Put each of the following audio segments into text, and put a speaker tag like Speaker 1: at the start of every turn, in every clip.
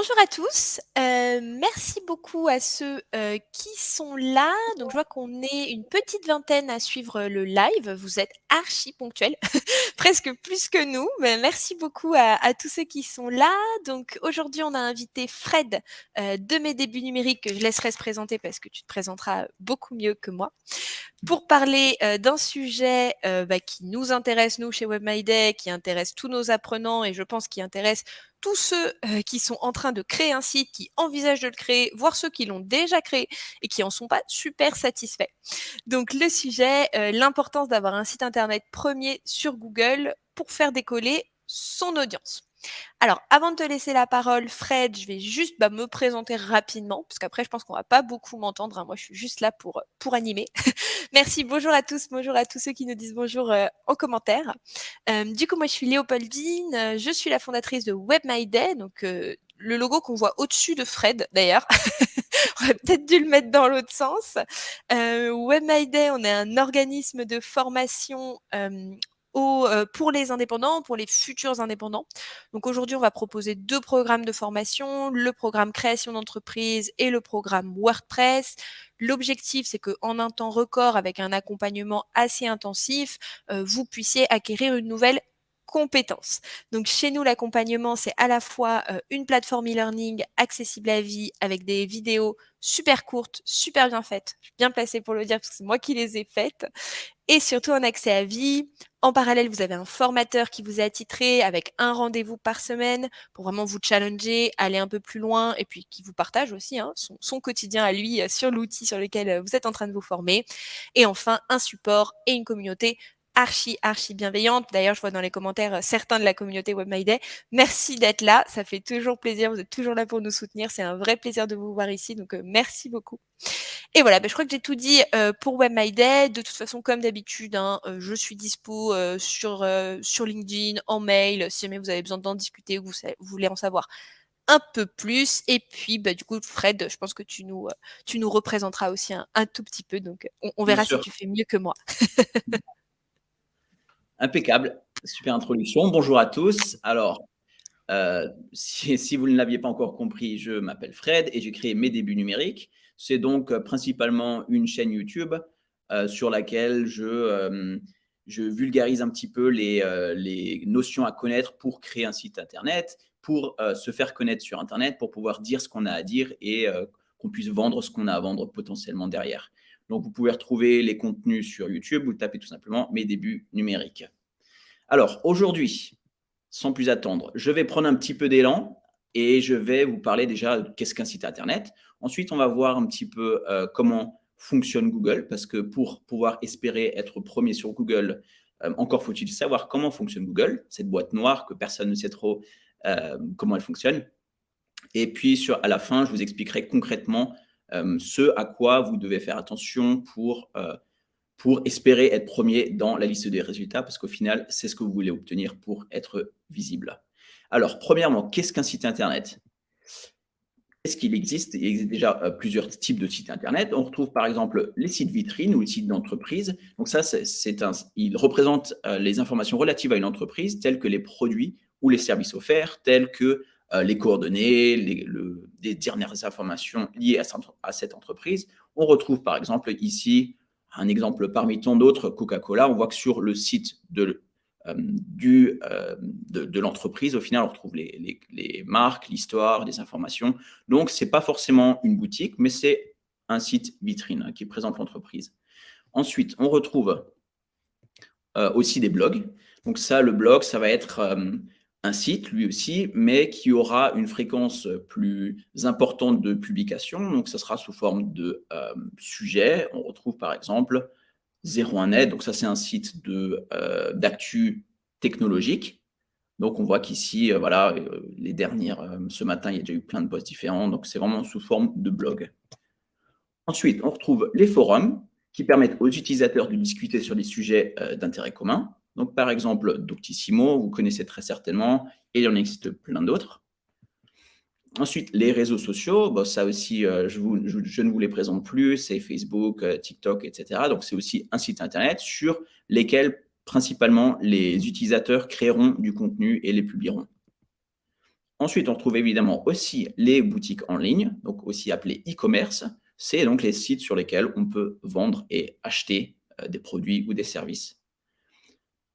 Speaker 1: Bonjour à tous, merci beaucoup à ceux, qui sont là. Donc je vois qu'on est une petite vingtaine à suivre le live. Vous êtes archi ponctuels, presque plus que nous, mais merci beaucoup à tous ceux qui sont là. Donc aujourd'hui, on a invité Fred, de Mes Débuts Numériques, que je laisserai se présenter parce que tu te présenteras beaucoup mieux que moi. Pour parler, d'un sujet, qui nous intéresse nous chez WebMyDay, qui intéresse tous nos apprenants et je pense qui intéresse tous ceux, qui sont en train de créer un site, qui envisagent de le créer, voire ceux qui l'ont déjà créé et qui en sont pas super satisfaits. Donc le sujet, l'importance d'avoir un site internet premier sur Google pour faire décoller son audience. Alors, avant de te laisser la parole, Fred, je vais juste me présenter rapidement, parce qu'après, je pense qu'on va pas beaucoup m'entendre, hein. Moi, je suis juste là pour animer. Merci, bonjour à tous ceux qui nous disent bonjour en commentaire. Du coup, moi, je suis Léopoldine, je suis la fondatrice de WebMyDay, donc le logo qu'on voit au-dessus de Fred, d'ailleurs. On aurait peut-être dû le mettre dans l'autre sens. WebMyDay, on est un organisme de formation pour les indépendants, pour les futurs indépendants. Donc aujourd'hui, on va proposer 2 programmes de formation, le programme création d'entreprise et le programme WordPress. L'objectif, c'est qu'en un temps record, avec un accompagnement assez intensif, vous puissiez acquérir une nouvelle compétence. Donc chez nous, l'accompagnement, c'est à la fois une plateforme e-learning accessible à vie avec des vidéos super courtes, super bien faites. Je suis bien placée pour le dire parce que c'est moi qui les ai faites. Et surtout un accès à vie. En parallèle, vous avez un formateur qui vous est attitré avec un rendez-vous par semaine pour vraiment vous challenger, aller un peu plus loin et puis qui vous partage aussi son quotidien à lui sur l'outil sur lequel vous êtes en train de vous former. Et enfin, un support et une communauté archi bienveillante. D'ailleurs, je vois dans les commentaires certains de la communauté WebMyDay. Merci d'être là. Ça fait toujours plaisir. Vous êtes toujours là pour nous soutenir. C'est un vrai plaisir de vous voir ici. Donc, merci beaucoup. Et voilà, je crois que j'ai tout dit pour WebMyDay. De toute façon, comme d'habitude, hein, je suis dispo sur LinkedIn, en mail, si jamais vous avez besoin d'en discuter ou que vous voulez en savoir un peu plus. Et puis, du coup, Fred, je pense que tu nous représenteras aussi un tout petit peu. Donc, on
Speaker 2: Bien
Speaker 1: verra si
Speaker 2: sûr,
Speaker 1: tu fais mieux que moi.
Speaker 2: impeccable. Super introduction. Bonjour à tous. Alors, si vous ne l'aviez pas encore compris, je m'appelle Fred et j'ai créé Mes Débuts Numériques. C'est donc principalement une chaîne YouTube sur laquelle je vulgarise un petit peu les notions à connaître pour créer un site internet, pour se faire connaître sur internet, pour pouvoir dire ce qu'on a à dire et qu'on puisse vendre ce qu'on a à vendre potentiellement derrière. Donc, vous pouvez retrouver les contenus sur YouTube, vous tapez tout simplement Mes Débuts Numériques. Alors, aujourd'hui, sans plus attendre, je vais prendre un petit peu d'élan et je vais vous parler déjà de qu'est-ce qu'un site internet. Ensuite, on va voir un petit peu comment fonctionne Google, parce que pour pouvoir espérer être premier sur Google, encore faut-il savoir comment fonctionne Google, cette boîte noire que personne ne sait trop comment elle fonctionne. Et puis, à la fin, je vous expliquerai concrètement ce à quoi vous devez faire attention pour espérer être premier dans la liste des résultats, parce qu'au final, c'est ce que vous voulez obtenir pour être visible. Alors, premièrement, qu'est-ce qu'un site internet? Est-ce qu'il existe? Il existe déjà plusieurs types de sites internet. On retrouve par exemple les sites vitrines ou les sites d'entreprise. Donc ça, il représente les informations relatives à une entreprise, telles que les produits ou les services offerts, tels que les coordonnées, les dernières informations liées à cette entreprise. On retrouve par exemple ici un exemple parmi tant d'autres, Coca-Cola. On voit que sur le site de l'entreprise, au final, on retrouve les marques, l'histoire, les informations. Donc, ce n'est pas forcément une boutique, mais c'est un site vitrine qui présente l'entreprise. Ensuite, on retrouve aussi des blogs. Donc ça, le blog, ça va être un site, lui aussi, mais qui aura une fréquence plus importante de publication. Donc, ça sera sous forme de sujets. On retrouve par exemple 01net. Donc ça, c'est un site d'actu technologique. Donc, on voit qu'ici, voilà, les dernières, ce matin, il y a déjà eu plein de posts différents. Donc, c'est vraiment sous forme de blog. Ensuite, on retrouve les forums qui permettent aux utilisateurs de discuter sur des sujets d'intérêt commun. Donc, par exemple, Doctissimo, vous connaissez très certainement, et il en existe plein d'autres. Ensuite, les réseaux sociaux, ça aussi, je ne vous les présente plus, c'est Facebook, TikTok, etc. Donc, c'est aussi un site internet sur lesquels principalement les utilisateurs créeront du contenu et les publieront. Ensuite, on retrouve évidemment aussi les boutiques en ligne, donc aussi appelées e-commerce. C'est donc les sites sur lesquels on peut vendre et acheter des produits ou des services.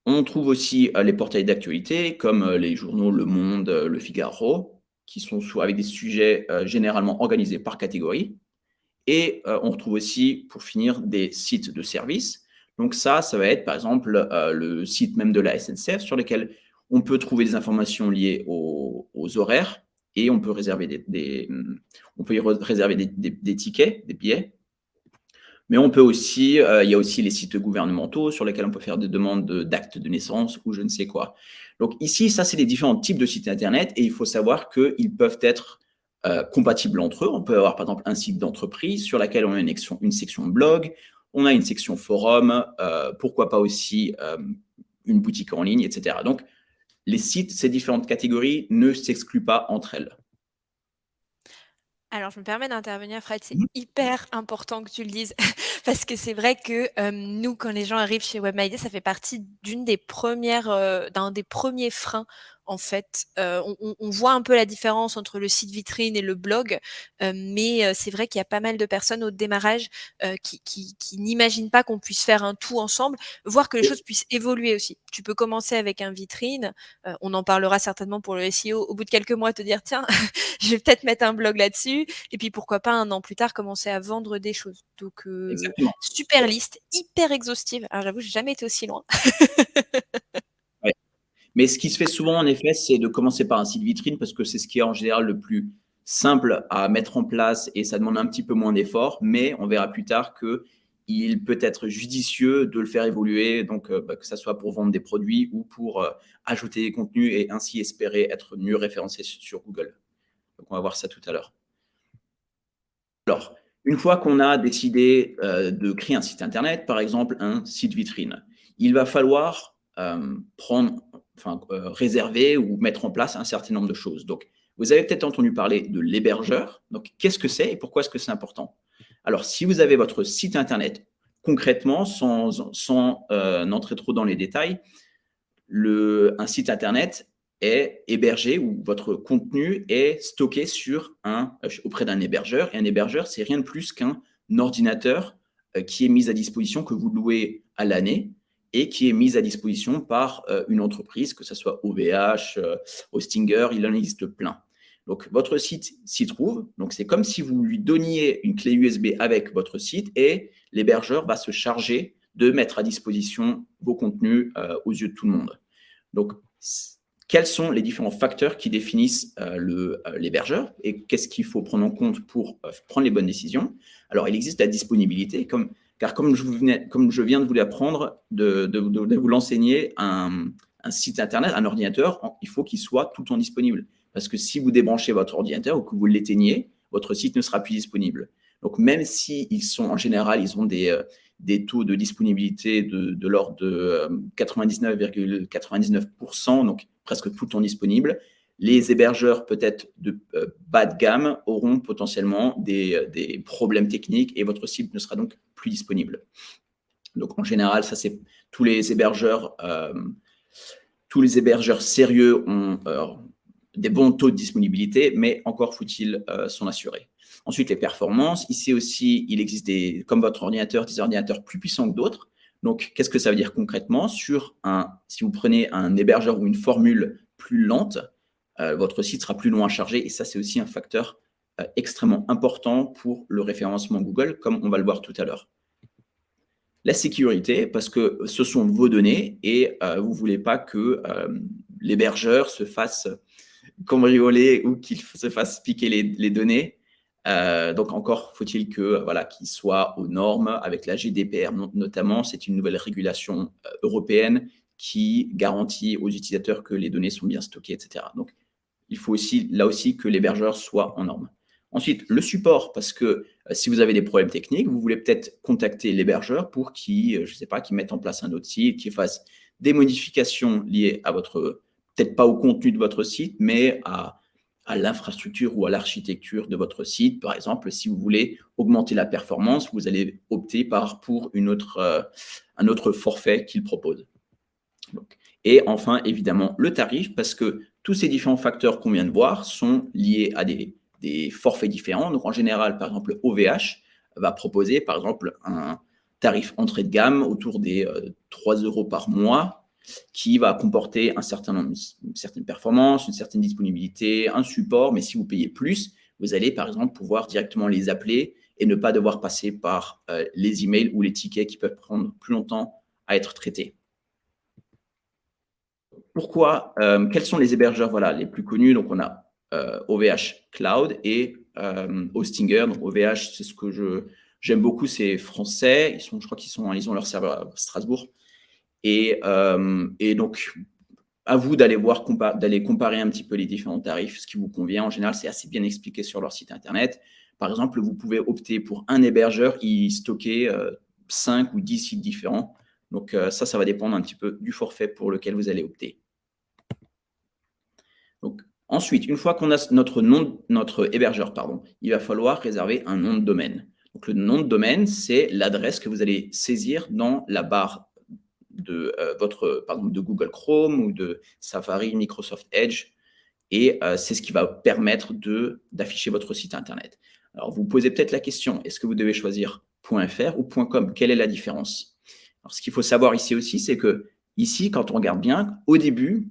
Speaker 2: On trouve aussi les portails d'actualité comme les journaux Le Monde, Le Figaro, qui sont avec des sujets généralement organisés par catégorie. Et on retrouve aussi, pour finir, des sites de services. Donc ça va être par exemple le site même de la SNCF sur lequel on peut trouver des informations liées aux horaires et on peut réserver on peut y réserver des tickets, des billets. Mais on peut aussi, il y a aussi les sites gouvernementaux sur lesquels on peut faire des demandes d'actes de naissance ou je ne sais quoi. Donc ici, ça, c'est les différents types de sites internet et il faut savoir qu'ils peuvent être compatibles entre eux. On peut avoir par exemple un site d'entreprise sur lequel on a une section blog, on a une section forum, pourquoi pas aussi une boutique en ligne, etc. Donc les sites, ces différentes catégories ne s'excluent pas entre elles.
Speaker 1: Alors, je me permets d'intervenir, Fred, c'est
Speaker 2: Mhm.
Speaker 1: hyper important que tu le dises parce que c'est vrai que, nous, quand les gens arrivent chez WebMyDay, ça fait partie d'une des premières, d'un des premiers freins, en fait. On voit un peu la différence entre le site vitrine et le blog, mais c'est vrai qu'il y a pas mal de personnes au démarrage, qui n'imaginent pas qu'on puisse faire un tout ensemble, voire que les choses puissent évoluer aussi. Tu peux commencer avec un vitrine, on en parlera certainement pour le SEO, au bout de quelques mois te dire: «Tiens, je vais peut-être mettre un blog là-dessus», et puis pourquoi pas 1 an plus tard commencer à vendre des choses. Donc
Speaker 2: Exactement.
Speaker 1: super liste, hyper exhaustive. Alors j'avoue, j'ai jamais été aussi loin.
Speaker 2: Ouais. Mais ce qui se fait souvent, en effet, c'est de commencer par un site vitrine parce que c'est ce qui est en général le plus simple à mettre en place et ça demande un petit peu moins d'efforts. Mais on verra plus tard qu'il peut être judicieux de le faire évoluer, donc que ça soit pour vendre des produits ou pour ajouter des contenus et ainsi espérer être mieux référencé sur Google. Donc on va voir ça tout à l'heure. Alors, une fois qu'on a décidé de créer un site internet, par exemple un site vitrine, il va falloir réserver ou mettre en place un certain nombre de choses. Donc, vous avez peut-être entendu parler de l'hébergeur. Donc, qu'est-ce que c'est et pourquoi est-ce que c'est important? Alors, si vous avez votre site internet, concrètement, sans entrer trop dans les détails, un site internet est hébergé ou votre contenu est stocké auprès d'un hébergeur. Et un hébergeur, c'est rien de plus qu'un ordinateur qui est mis à disposition, que vous louez à l'année et qui est mis à disposition par une entreprise, que ce soit OVH, Hostinger, il en existe plein. Donc, votre site s'y trouve. Donc, c'est comme si vous lui donniez une clé USB avec votre site et l'hébergeur va se charger de mettre à disposition vos contenus aux yeux de tout le monde. Donc, quels sont les différents facteurs qui définissent l'hébergeur et qu'est-ce qu'il faut prendre en compte pour prendre les bonnes décisions? Alors, il existe la disponibilité, car comme je viens de vous l'apprendre, de vous l'enseigner, un site internet, un ordinateur, il faut qu'il soit tout le temps disponible. Parce que si vous débranchez votre ordinateur ou que vous l'éteignez, votre site ne sera plus disponible. Donc, même s'ils sont en général, ils ont des taux de disponibilité de l'ordre de 99,99%, donc presque tout le temps disponible, les hébergeurs peut-être de bas de gamme auront potentiellement des problèmes techniques et votre site ne sera donc plus disponible. Donc en général, ça c'est tous les hébergeurs sérieux ont des bons taux de disponibilité, mais encore faut-il s'en assurer. Ensuite, les performances. Ici aussi, il existe comme votre ordinateur, des ordinateurs plus puissants que d'autres. Donc, qu'est-ce que ça veut dire concrètement? Si vous prenez un hébergeur ou une formule plus lente, votre site sera plus long à charger. Et ça, c'est aussi un facteur extrêmement important pour le référencement Google, comme on va le voir tout à l'heure. La sécurité, parce que ce sont vos données et vous ne voulez pas que l'hébergeur se fasse cambrioler ou qu'il se fasse piquer les données. Donc encore faut-il qu'il soit aux normes avec la GDPR notamment. C'est une nouvelle régulation européenne qui garantit aux utilisateurs que les données sont bien stockées, etc. Donc il faut aussi, là aussi, que l'hébergeur soit en norme. Ensuite, le support, parce que si vous avez des problèmes techniques, vous voulez peut-être contacter l'hébergeur pour qu'il, je sais pas, qu'il mette en place un autre site, qu'il fasse des modifications liées à peut-être pas au contenu de votre site, mais à l'infrastructure ou à l'architecture de votre site. Par exemple, si vous voulez augmenter la performance, vous allez opter pour un autre forfait qu'il propose. Et enfin, évidemment, le tarif, parce que tous ces différents facteurs qu'on vient de voir sont liés à des forfaits différents. Donc, en général, par exemple, OVH va proposer, par exemple, un tarif entrée de gamme autour des 3 € par mois qui va comporter un certain nombre, une certaine performance, une certaine disponibilité, un support. Mais si vous payez plus, vous allez, par exemple, pouvoir directement les appeler et ne pas devoir passer par les emails ou les tickets qui peuvent prendre plus longtemps à être traités. Pourquoi quels sont les hébergeurs les plus connus? Donc, on a OVH Cloud et Hostinger. Donc, OVH, c'est ce que j'aime beaucoup, c'est français. Je crois ils ont leur serveur à Strasbourg. Et donc, à vous d'aller d'aller comparer un petit peu les différents tarifs, ce qui vous convient. En général, c'est assez bien expliqué sur leur site internet. Par exemple, vous pouvez opter pour un hébergeur y stocker 5 ou 10 sites différents. Donc, ça va dépendre un petit peu du forfait pour lequel vous allez opter. Donc, ensuite, une fois qu'on a notre hébergeur, il va falloir réserver un nom de domaine. Donc, le nom de domaine, c'est l'adresse que vous allez saisir dans la barre de par exemple, de Google Chrome ou de Safari, Microsoft Edge. Et c'est ce qui va permettre d'afficher votre site internet. Alors, vous posez peut-être la question, est-ce que vous devez choisir .fr ou .com? Quelle est la différence? Alors, ce qu'il faut savoir ici aussi, c'est que ici, quand on regarde bien, au début,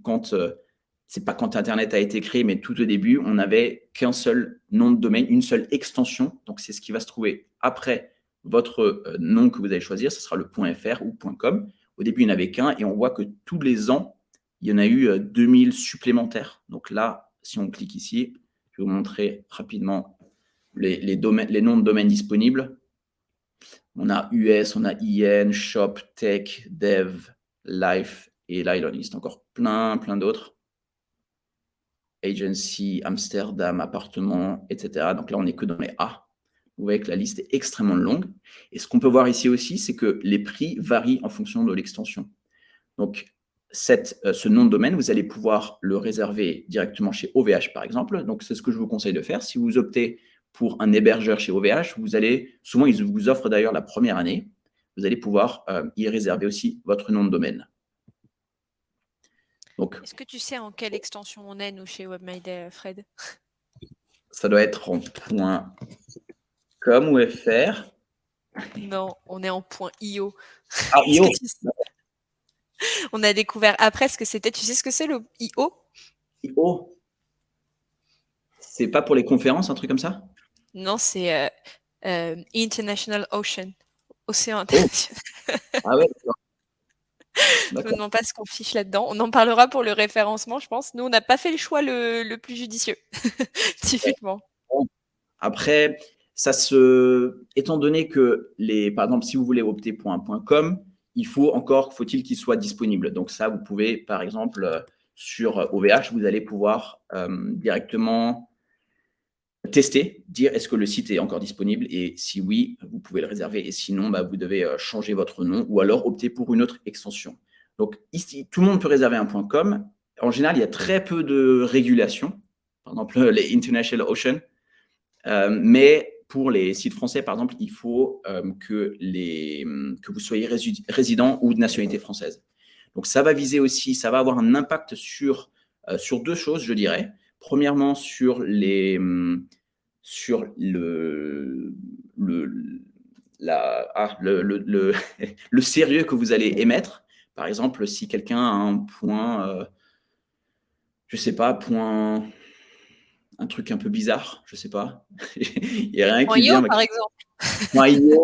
Speaker 2: c'est pas quand Internet a été créé, mais tout au début, on n'avait qu'un seul nom de domaine, une seule extension. Donc, c'est ce qui va se trouver après votre nom que vous allez choisir. Ce sera le .fr ou .com. Au début, il n'y en avait qu'un et on voit que tous les ans, il y en a eu 2000 supplémentaires. Donc là, si on clique ici, je vais vous montrer rapidement les noms de domaines disponibles. On a US, on a IN, Shop, Tech, Dev, Life, et là, il en existe encore plein d'autres. Agency, Amsterdam, appartement, etc. Donc là, on n'est que dans les A. Vous voyez que la liste est extrêmement longue. Et ce qu'on peut voir ici aussi, c'est que les prix varient en fonction de l'extension. Donc, ce nom de domaine, vous allez pouvoir le réserver directement chez OVH, par exemple. Donc, c'est ce que je vous conseille de faire. Si vous optez pour un hébergeur chez OVH, souvent, ils vous offrent d'ailleurs la première année, vous allez pouvoir y réserver aussi votre nom de domaine.
Speaker 1: Est-ce que tu sais en quelle extension on est, nous, chez WebMyDay, Fred?
Speaker 2: Ça doit être en .com ou .fr.
Speaker 1: Non, on est en .io.
Speaker 2: Ah, .io.
Speaker 1: On a découvert après ce que c'était. Tu sais ce que c'est le .io?
Speaker 2: .io. C'est pas pour les conférences, un truc comme ça?
Speaker 1: Non, c'est International Ocean. Océan international.
Speaker 2: Ah ouais,
Speaker 1: Je me demande pas ce qu'on fiche là-dedans. On en parlera pour le référencement, je pense. Nous, on n'a pas fait le choix le plus judicieux, typiquement.
Speaker 2: Après, étant donné que par exemple, si vous voulez opter pour un .com, faut-il qu'il soit disponible. Donc ça, vous pouvez, par exemple, sur OVH, vous allez pouvoir directement tester, dire est-ce que le site est encore disponible et si oui, vous pouvez le réserver et sinon, vous devez changer votre nom ou alors opter pour une autre extension. Donc ici, tout le monde peut réserver un .com. En général, il y a très peu de régulation. Par exemple, les International Ocean. Mais pour les sites français, par exemple, il faut que vous soyez résident ou de nationalité française. Donc, ça va viser aussi, ça va avoir un impact sur deux choses, je dirais. Premièrement, sur le sérieux que vous allez émettre. Par exemple, si quelqu'un a un point, je ne sais pas, un truc un peu bizarre, je sais pas. Il n'y a rien qui vient.
Speaker 1: Par exemple.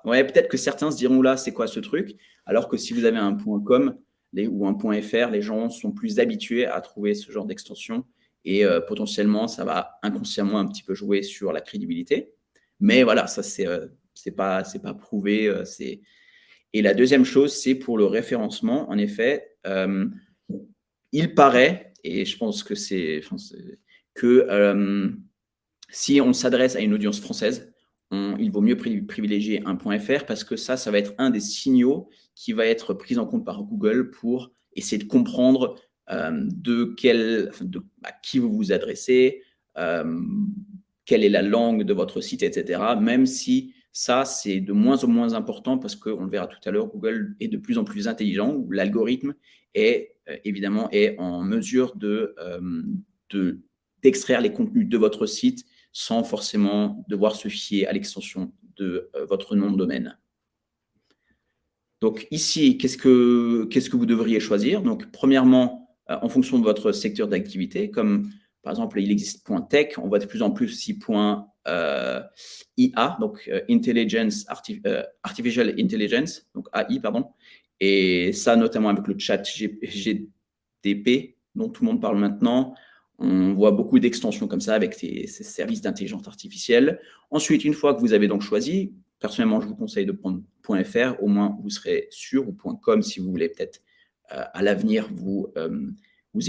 Speaker 2: Ouais, peut-être que certains se diront là, c'est quoi ce truc? Alors que si vous avez un .com ou un .fr, les gens sont plus habitués à trouver ce genre d'extension et potentiellement, ça va inconsciemment un petit peu jouer sur la crédibilité. Mais voilà, ça c'est pas prouvé. Et la deuxième chose, c'est pour le référencement. En effet, il paraît, et je pense que si on s'adresse à une audience française, il vaut mieux privilégier un .fr parce que ça va être un des signaux qui va être pris en compte par Google pour essayer de comprendre à qui vous vous adressez, quelle est la langue de votre site, etc. Même si ça, c'est de moins en moins important parce qu'on le verra tout à l'heure, Google est de plus en plus intelligent, l'algorithme est évidemment, est en mesure d'extraire les contenus de votre site sans forcément devoir se fier à l'extension de votre nom de domaine. Donc ici, qu'est-ce que vous devriez choisir? Donc premièrement, en fonction de votre secteur d'activité, comme par exemple, il existe .tech, on voit de plus en plus aussi .IA, donc Artificial Intelligence, donc AI, pardon. Et ça, notamment avec le chat GTP, dont tout le monde parle maintenant. On voit beaucoup d'extensions comme ça avec ces services d'intelligence artificielle. Ensuite, une fois que vous avez donc choisi, personnellement, je vous conseille de prendre .fr, au moins vous serez sûr, ou .com si vous voulez peut-être à l'avenir vous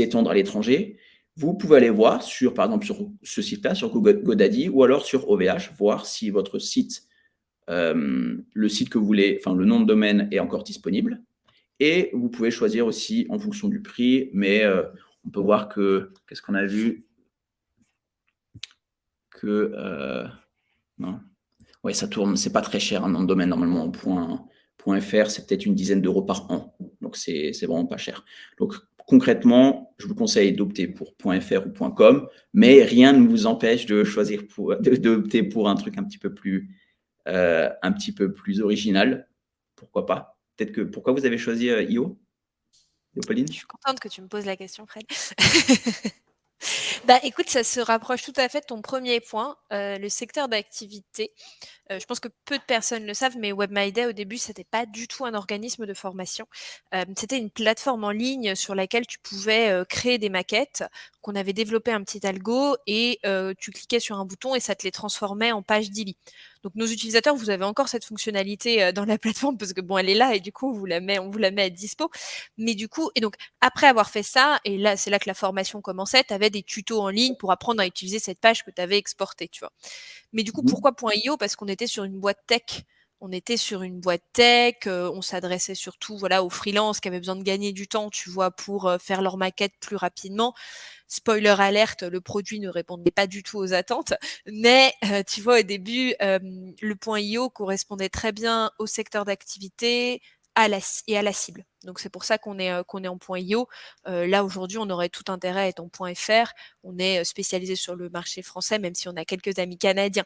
Speaker 2: étendre à l'étranger. Vous pouvez aller voir sur, par exemple, sur ce site-là, sur GoDaddy, ou alors sur OVH, voir si votre site, le site que vous voulez, enfin le nom de domaine est encore disponible. Et vous pouvez choisir aussi en fonction du prix, mais on peut voir que, qu'est-ce qu'on a vu? Que, non. Ouais, ça tourne, c'est pas très cher un nom de domaine normalement en .fr, c'est peut-être une dizaine d'euros par an, donc c'est vraiment pas cher. Donc concrètement, je vous conseille d'opter pour .fr ou .com, mais rien ne vous empêche de choisir d'opter pour un truc un petit peu plus original. Pourquoi pas? Peut-être que pourquoi vous avez choisi IO, Léopoldine?
Speaker 1: Je suis contente que tu me poses la question, Fred. Bah, écoute, ça se rapproche tout à fait de ton premier point, le secteur d'activité. Je pense que peu de personnes le savent, mais WebMyDay, au début, c'était pas du tout un organisme de formation. C'était une plateforme en ligne sur laquelle tu pouvais créer des maquettes, qu'on avait développé un petit algo et tu cliquais sur un bouton et ça te les transformait en page Daily. Donc nos utilisateurs, vous avez encore cette fonctionnalité dans la plateforme parce que bon, elle est là et du coup, on vous la met à dispo. Mais du coup, et donc après avoir fait ça, et là, c'est là que la formation commençait, tu avais des tutos en ligne pour apprendre à utiliser cette page que tu avais exportée, tu vois. Mais du coup, pourquoi .io? Parce qu'on était sur une boîte tech. On était sur une boîte tech, on s'adressait surtout voilà, aux freelances qui avaient besoin de gagner du temps, tu vois, pour faire leur maquette plus rapidement. Spoiler alerte, le produit ne répondait pas du tout aux attentes, mais tu vois, au début, le .io correspondait très bien au secteur d'activité et à la cible. Donc c'est pour ça qu'on est en .io. Là aujourd'hui, on aurait tout intérêt à être en .fr. On est spécialisé sur le marché français, même si on a quelques amis canadiens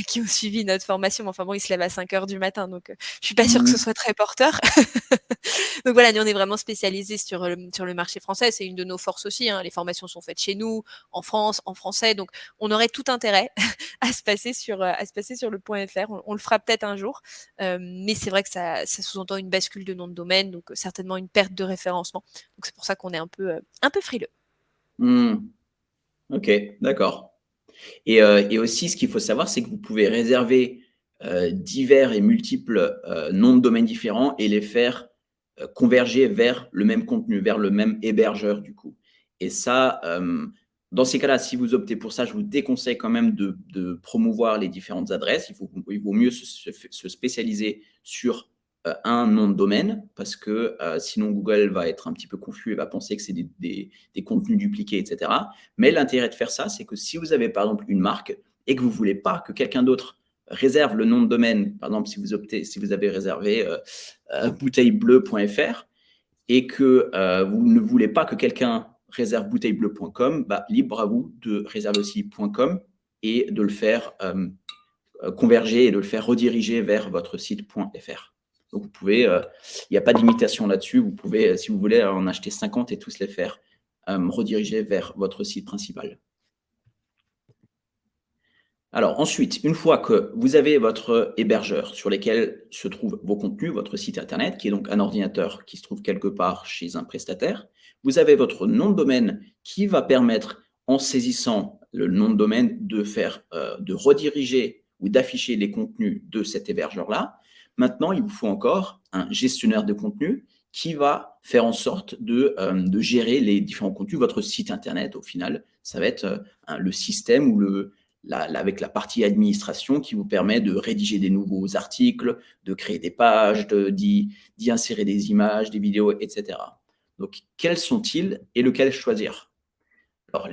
Speaker 1: qui ont suivi notre formation. Mais enfin bon, ils se lèvent à 5 heures du matin, donc je suis pas sûre que ce soit très porteur. Donc voilà, nous on est vraiment spécialisé sur le marché français. C'est une de nos forces aussi. Hein. Les formations sont faites chez nous, en France, en français. Donc on aurait tout intérêt à se passer sur le .fr. On le fera peut-être un jour, mais c'est vrai que ça sous-entend une bascule de nom de domaine, donc certainement une perte de référencement. Donc c'est pour ça qu'on est un peu frileux.
Speaker 2: Ok, d'accord. Et aussi, ce qu'il faut savoir, c'est que vous pouvez réserver divers et multiples noms de domaines différents et les faire converger vers le même contenu, vers le même hébergeur du coup. Et ça, dans ces cas-là, si vous optez pour ça, je vous déconseille quand même de promouvoir les différentes adresses. Il vaut mieux se spécialiser sur un nom de domaine parce que sinon Google va être un petit peu confus et va penser que c'est des contenus dupliqués, etc. Mais l'intérêt de faire ça, c'est que si vous avez par exemple une marque et que vous ne voulez pas que quelqu'un d'autre réserve le nom de domaine, par exemple si vous avez réservé bouteillebleu.fr et que vous ne voulez pas que quelqu'un réserve bouteillebleu.com, bah, libre à vous de réserver aussi .com et de le faire converger et de le faire rediriger vers votre site .fr. Donc vous pouvez, il n'y a pas d'imitation là-dessus, vous pouvez, si vous voulez, en acheter 50 et tous les faire rediriger vers votre site principal. Alors ensuite, une fois que vous avez votre hébergeur sur lequel se trouvent vos contenus, votre site internet, qui est donc un ordinateur qui se trouve quelque part chez un prestataire, vous avez votre nom de domaine qui va permettre, en saisissant le nom de domaine, de rediriger ou d'afficher les contenus de cet hébergeur-là. Maintenant, il vous faut encore un gestionnaire de contenu qui va faire en sorte de gérer les différents contenus. Votre site internet, au final, ça va être le système ou avec la partie administration qui vous permet de rédiger des nouveaux articles, de créer des pages, d'y insérer des images, des vidéos, etc. Donc, quels sont-ils et lequel choisir? Alors,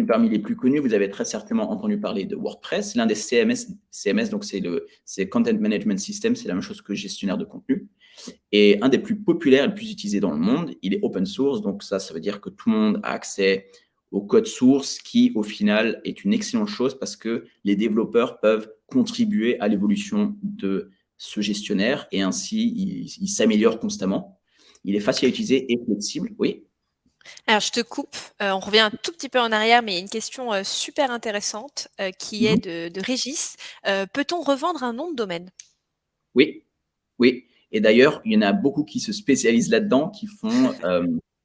Speaker 2: parmi les plus connus, vous avez très certainement entendu parler de WordPress, l'un des CMS, donc c'est Content Management System, c'est la même chose que gestionnaire de contenu. Et un des plus populaires et le plus utilisés dans le monde, il est open source. Donc ça veut dire que tout le monde a accès au code source qui, au final, est une excellente chose parce que les développeurs peuvent contribuer à l'évolution de ce gestionnaire et ainsi, il s'améliore constamment. Il est facile à utiliser et flexible. Oui.
Speaker 1: Alors je te coupe, on revient un tout petit peu en arrière, mais il y a une question, super intéressante, qui est
Speaker 2: Mhm.
Speaker 1: de Régis. Peut-on revendre un nom de domaine?
Speaker 2: Oui, oui. Et d'ailleurs, il y en a beaucoup qui se spécialisent là-dedans, qui font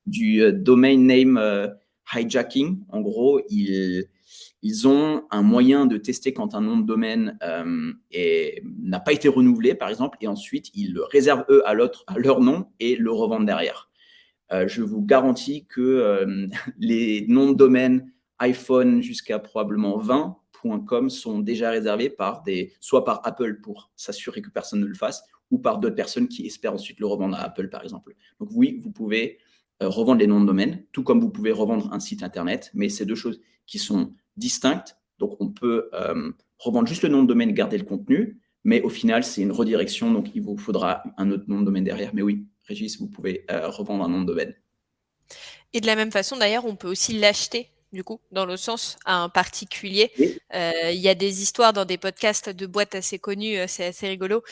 Speaker 2: du domain name hijacking. En gros, ils ont un moyen de tester quand un nom de domaine n'a pas été renouvelé, par exemple, et ensuite, ils le réservent, eux, à leur nom et le revendent derrière. Je vous garantis que les noms de domaine iPhone jusqu'à probablement 20.com sont déjà réservés soit par Apple pour s'assurer que personne ne le fasse, ou par d'autres personnes qui espèrent ensuite le revendre à Apple, par exemple. Donc oui, vous pouvez revendre les noms de domaine, tout comme vous pouvez revendre un site Internet, mais c'est deux choses qui sont distinctes. Donc on peut revendre juste le nom de domaine, garder le contenu, mais au final, c'est une redirection, donc il vous faudra un autre nom de domaine derrière. Mais oui, Régis, vous pouvez revendre un nom de domaine.
Speaker 1: Et de la même façon, d'ailleurs, on peut aussi l'acheter, du coup, dans le sens à un particulier.
Speaker 2: Oui,
Speaker 1: Il y a des histoires dans des podcasts de boîtes assez connues, c'est assez rigolo,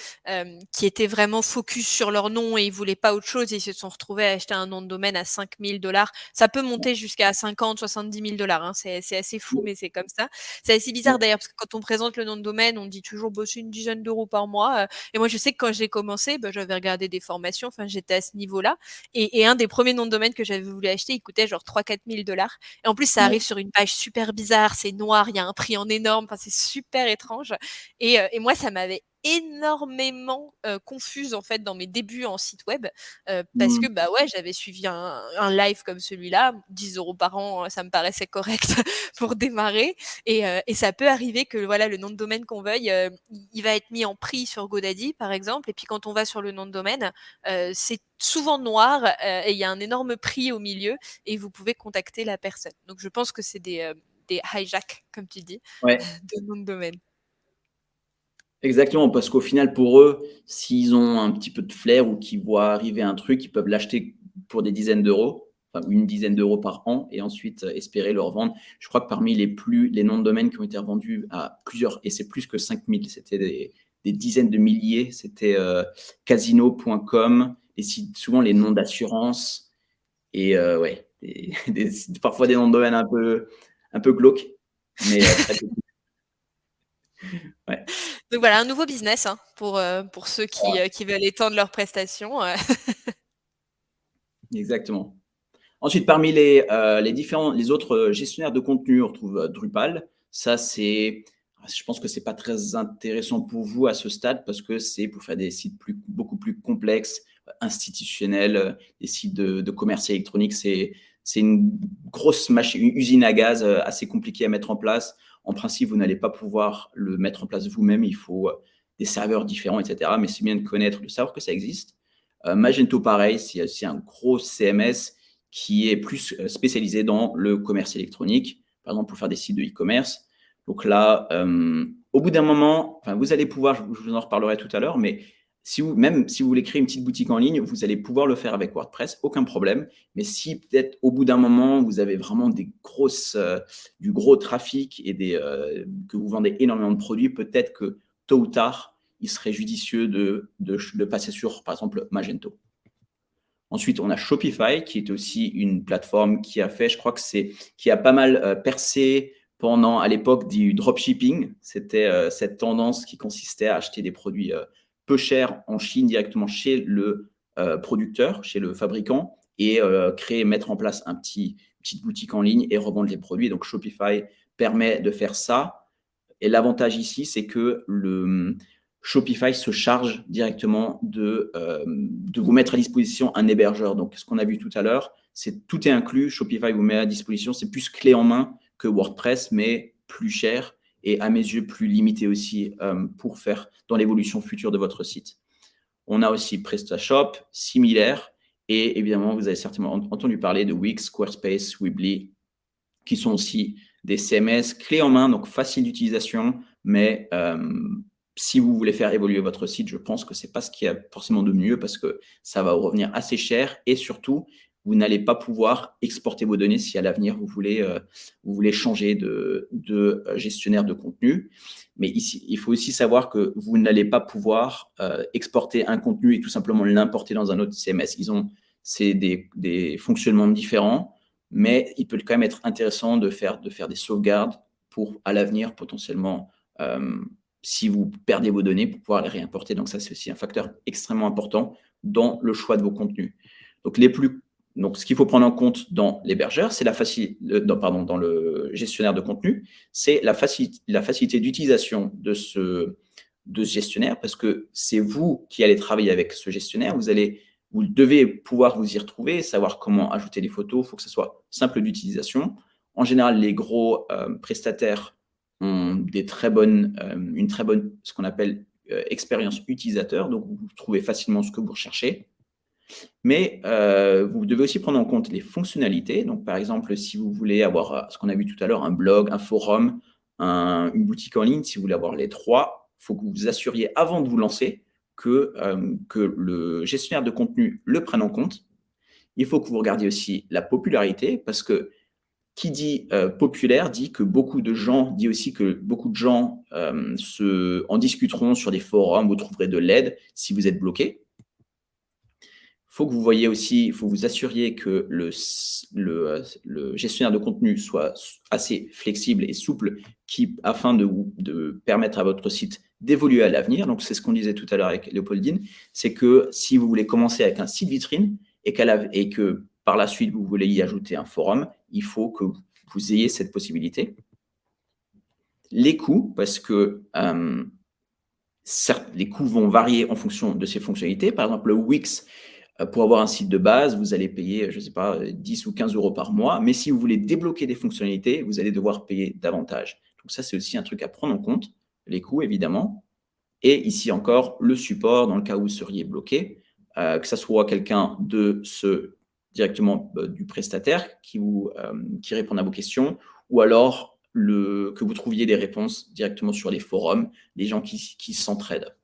Speaker 1: qui étaient vraiment focus sur leur nom et ils voulaient pas autre chose et ils se sont retrouvés à acheter un nom de domaine à 5 000 $. Ça peut monter jusqu'à 50 000 $, 70 000 hein, c'est assez fou,
Speaker 2: oui,
Speaker 1: mais c'est comme ça. C'est assez bizarre
Speaker 2: oui,
Speaker 1: d'ailleurs, parce que quand on présente le nom de domaine, on dit toujours: «Bah, c'est une dizaine d'euros par mois», et moi je sais que quand j'ai commencé, bah, j'avais regardé des formations, enfin j'étais à ce niveau-là et un des premiers noms de domaine que j'avais voulu acheter, il coûtait genre 3 000 $, 4 000 $ et en plus ça
Speaker 2: oui,
Speaker 1: arrive sur une page super bizarre, c'est noir, il y a un prix en énorme, enfin c'est super étrange et moi ça m'avait énormément confuse en fait dans mes débuts en site web parce que
Speaker 2: mmh,
Speaker 1: bah ouais j'avais suivi un live comme celui-là, 10 € par an, ça me paraissait correct pour démarrer et ça peut arriver que voilà le nom de domaine qu'on veuille, il va être mis en prix sur GoDaddy par exemple et puis quand on va sur le nom de domaine, c'est souvent noir et il y a un énorme prix au milieu et vous pouvez contacter la personne. Donc je pense que c'est des hijacks, comme tu dis,
Speaker 2: ouais,
Speaker 1: de nom de domaine.
Speaker 2: exactement, parce qu'au final, pour eux, s'ils ont un petit peu de flair ou qu'ils voient arriver un truc, ils peuvent l'acheter pour des dizaines d'euros, enfin une dizaine d'euros par an et ensuite espérer le revendre. Je crois que parmi les noms de domaine qui ont été revendus à plusieurs, et c'est plus que 5000, c'était des dizaines de milliers, c'était casino.com, et souvent les noms d'assurance, et ouais, parfois des noms de domaine un peu glauques, mais très ouais,
Speaker 1: Donc voilà, un nouveau business hein, pour ceux qui veulent étendre leurs prestations.
Speaker 2: exactement. Ensuite, parmi les autres gestionnaires de contenu, on retrouve Drupal. Ça, je pense que c'est pas très intéressant pour vous à ce stade parce que c'est pour faire des sites beaucoup plus complexes, institutionnels, des sites de commerce électronique. C'est une grosse machine, une usine à gaz assez compliquée à mettre en place. En principe, vous n'allez pas pouvoir le mettre en place vous-même. Il faut des serveurs différents, etc. Mais c'est bien de connaître, de savoir que ça existe. Magento, pareil, c'est un gros CMS qui est plus spécialisé dans le commerce électronique, par exemple pour faire des sites de e-commerce. Donc là, au bout d'un moment, enfin, vous allez pouvoir, je vous en reparlerai tout à l'heure, mais même si vous voulez créer une petite boutique en ligne, vous allez pouvoir le faire avec WordPress, aucun problème. Mais si peut-être au bout d'un moment, vous avez vraiment du gros trafic et que vous vendez énormément de produits, peut-être que tôt ou tard, il serait judicieux de passer sur, par exemple, Magento. Ensuite, on a Shopify, qui est aussi une plateforme qui a fait, je crois que qui a pas mal percé à l'époque du dropshipping. C'était cette tendance qui consistait à acheter des produits peu chers en Chine directement chez le producteur, chez le fabricant, et mettre en place petite boutique en ligne et revendre les produits. Donc Shopify permet de faire ça. Et l'avantage ici, c'est que Shopify se charge directement de vous mettre à disposition un hébergeur. Donc, ce qu'on a vu tout à l'heure, tout est inclus. Shopify vous met à disposition. C'est plus clé en main que WordPress, mais plus cher et à mes yeux plus limité aussi pour faire dans l'évolution future de votre site. On a aussi PrestaShop, similaire. Et évidemment, vous avez certainement entendu parler de Wix, Squarespace, Weebly, qui sont aussi des CMS clés en main, donc faciles d'utilisation, mais si vous voulez faire évoluer votre site, je pense que ce n'est pas ce qu'il y a forcément de mieux parce que ça va vous revenir assez cher et surtout, vous n'allez pas pouvoir exporter vos données si à l'avenir vous voulez changer de gestionnaire de contenu. Mais ici, il faut aussi savoir que vous n'allez pas pouvoir exporter un contenu et tout simplement l'importer dans un autre CMS. C'est des fonctionnements différents, mais il peut quand même être intéressant de faire des sauvegardes pour à l'avenir potentiellement si vous perdez vos données pour pouvoir les réimporter. Donc ça, c'est aussi un facteur extrêmement important dans le choix de vos contenus. Donc, ce qu'il faut prendre en compte dans l'hébergeur, c'est dans le gestionnaire de contenu, c'est la facilité d'utilisation de ce gestionnaire, parce que c'est vous qui allez travailler avec ce gestionnaire. Vous devez pouvoir vous y retrouver, savoir comment ajouter des photos. Il faut que ce soit simple d'utilisation. En général, les gros prestataires ont une très bonne, ce qu'on appelle expérience utilisateur. Donc, vous trouvez facilement ce que vous recherchez. Mais vous devez aussi prendre en compte les fonctionnalités. Donc, par exemple, si vous voulez avoir ce qu'on a vu tout à l'heure, un blog, un forum, une boutique en ligne, si vous voulez avoir les trois, il faut que vous vous assuriez avant de vous lancer que le gestionnaire de contenu le prenne en compte. Il faut que vous regardiez aussi la popularité parce que qui dit populaire dit que dit aussi que beaucoup de gens en discuteront sur des forums, vous trouverez de l'aide si vous êtes bloqué. Faut que vous voyez aussi, il faut que vous assuriez que le gestionnaire de contenu soit assez flexible et souple afin de permettre à votre site d'évoluer à l'avenir. Donc, c'est ce qu'on disait tout à l'heure avec Léopoldine, c'est que si vous voulez commencer avec un site vitrine et que par la suite, vous voulez y ajouter un forum, il faut que vous ayez cette possibilité. Les coûts, parce que certes, les coûts vont varier en fonction de ces fonctionnalités. Par exemple, le Wix, pour avoir un site de base, vous allez payer, je ne sais pas, 10 ou 15 euros par mois. Mais si vous voulez débloquer des fonctionnalités, vous allez devoir payer davantage. Donc ça, c'est aussi un truc à prendre en compte, les coûts, évidemment. Et ici encore, le support, dans le cas où vous seriez bloqué, que ce soit quelqu'un directement du prestataire qui répond à vos questions, ou alors que vous trouviez des réponses directement sur les forums, des gens qui s'entraident.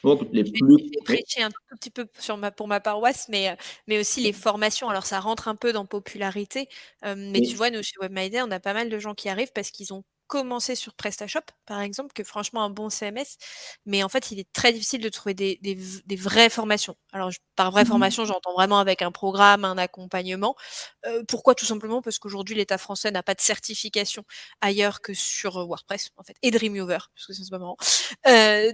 Speaker 1: Donc, je vais prêcher un tout petit peu pour ma paroisse, mais aussi les formations. Alors, ça rentre un peu dans popularité, mais tu vois, nous, chez Webmyday, on a pas mal de gens qui arrivent parce qu'ils ont commencé sur PrestaShop, par exemple, que franchement, un bon CMS, mais en fait, il est très difficile de trouver des vraies formations. Alors, par vraie formation, j'entends vraiment avec un programme, un accompagnement. Pourquoi? Tout simplement parce qu'aujourd'hui, l'État français n'a pas de certification ailleurs que sur WordPress, en fait, et Dreamweaver, parce que ça, c'est pas marrant.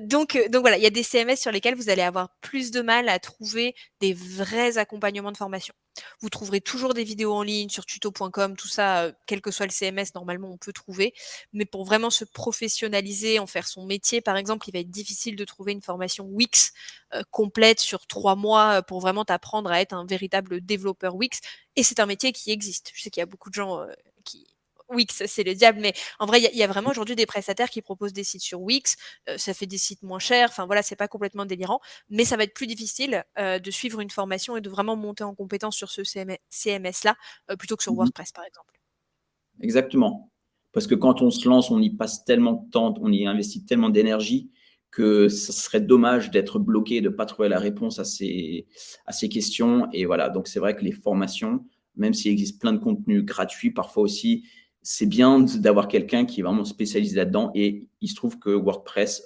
Speaker 1: Donc voilà, il y a des CMS sur lesquels vous allez avoir plus de mal à trouver des vrais accompagnements de formation. Vous trouverez toujours des vidéos en ligne sur tuto.com, tout ça, quel que soit le CMS, normalement, on peut trouver. Mais pour vraiment se professionnaliser, en faire son métier, par exemple, il va être difficile de trouver une formation Wix complète sur 3 mois pour vraiment t'apprendre à être un véritable développeur Wix. Et c'est un métier qui existe. Je sais qu'il y a beaucoup de gens qui... Wix, c'est le diable, mais en vrai, il y a vraiment aujourd'hui des prestataires qui proposent des sites sur Wix. Ça fait des sites moins chers. Enfin voilà, c'est pas complètement délirant, mais ça va être plus difficile de suivre une formation et de vraiment monter en compétence sur ce CMS-là plutôt que sur WordPress, par exemple.
Speaker 2: Exactement. Parce que quand on se lance, on y passe tellement de temps, on y investit tellement d'énergie que ce serait dommage d'être bloqué, de ne pas trouver la réponse à ces questions. Et voilà, donc c'est vrai que les formations, même s'il existe plein de contenus gratuits, parfois aussi, c'est bien d'avoir quelqu'un qui est vraiment spécialisé là-dedans. Et il se trouve que WordPress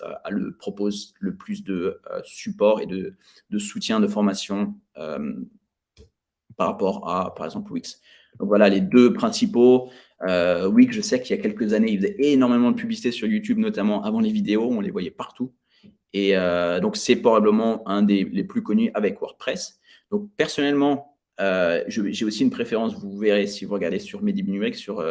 Speaker 2: propose le plus de support et de soutien de formation par rapport à, par exemple, Wix. Donc voilà, les deux principaux. Wix, je sais qu'il y a quelques années, il faisait énormément de publicité sur YouTube, notamment avant les vidéos, on les voyait partout. Et donc, c'est probablement un les plus connus avec WordPress. Donc, personnellement, j'ai aussi une préférence, vous verrez si vous regardez sur Mes Débuts Numériques sur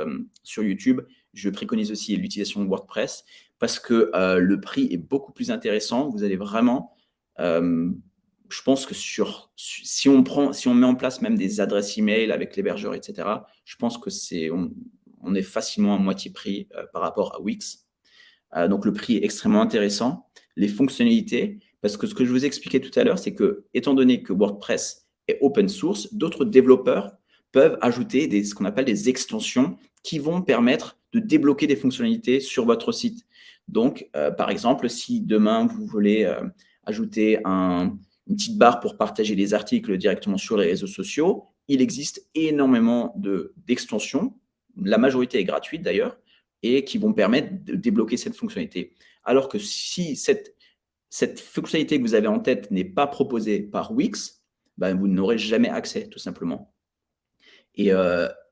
Speaker 2: YouTube, je préconise aussi l'utilisation de WordPress parce que le prix est beaucoup plus intéressant. Vous allez vraiment, je pense que si on met en place même des adresses email avec l'hébergeur, etc., je pense que on est facilement à moitié prix par rapport à Wix. Donc, le prix est extrêmement intéressant. Les fonctionnalités, parce que ce que je vous ai expliqué tout à l'heure, c'est que, étant donné que WordPress est open source, d'autres développeurs peuvent ajouter ce qu'on appelle des extensions qui vont permettre de débloquer des fonctionnalités sur votre site. Donc, par exemple, si demain vous voulez ajouter une petite barre pour partager des articles directement sur les réseaux sociaux, il existe énormément d'extensions, la majorité est gratuite d'ailleurs, et qui vont permettre de débloquer cette fonctionnalité. Alors que si cette fonctionnalité que vous avez en tête n'est pas proposée par Wix, ben, vous n'aurez jamais accès, tout simplement. Et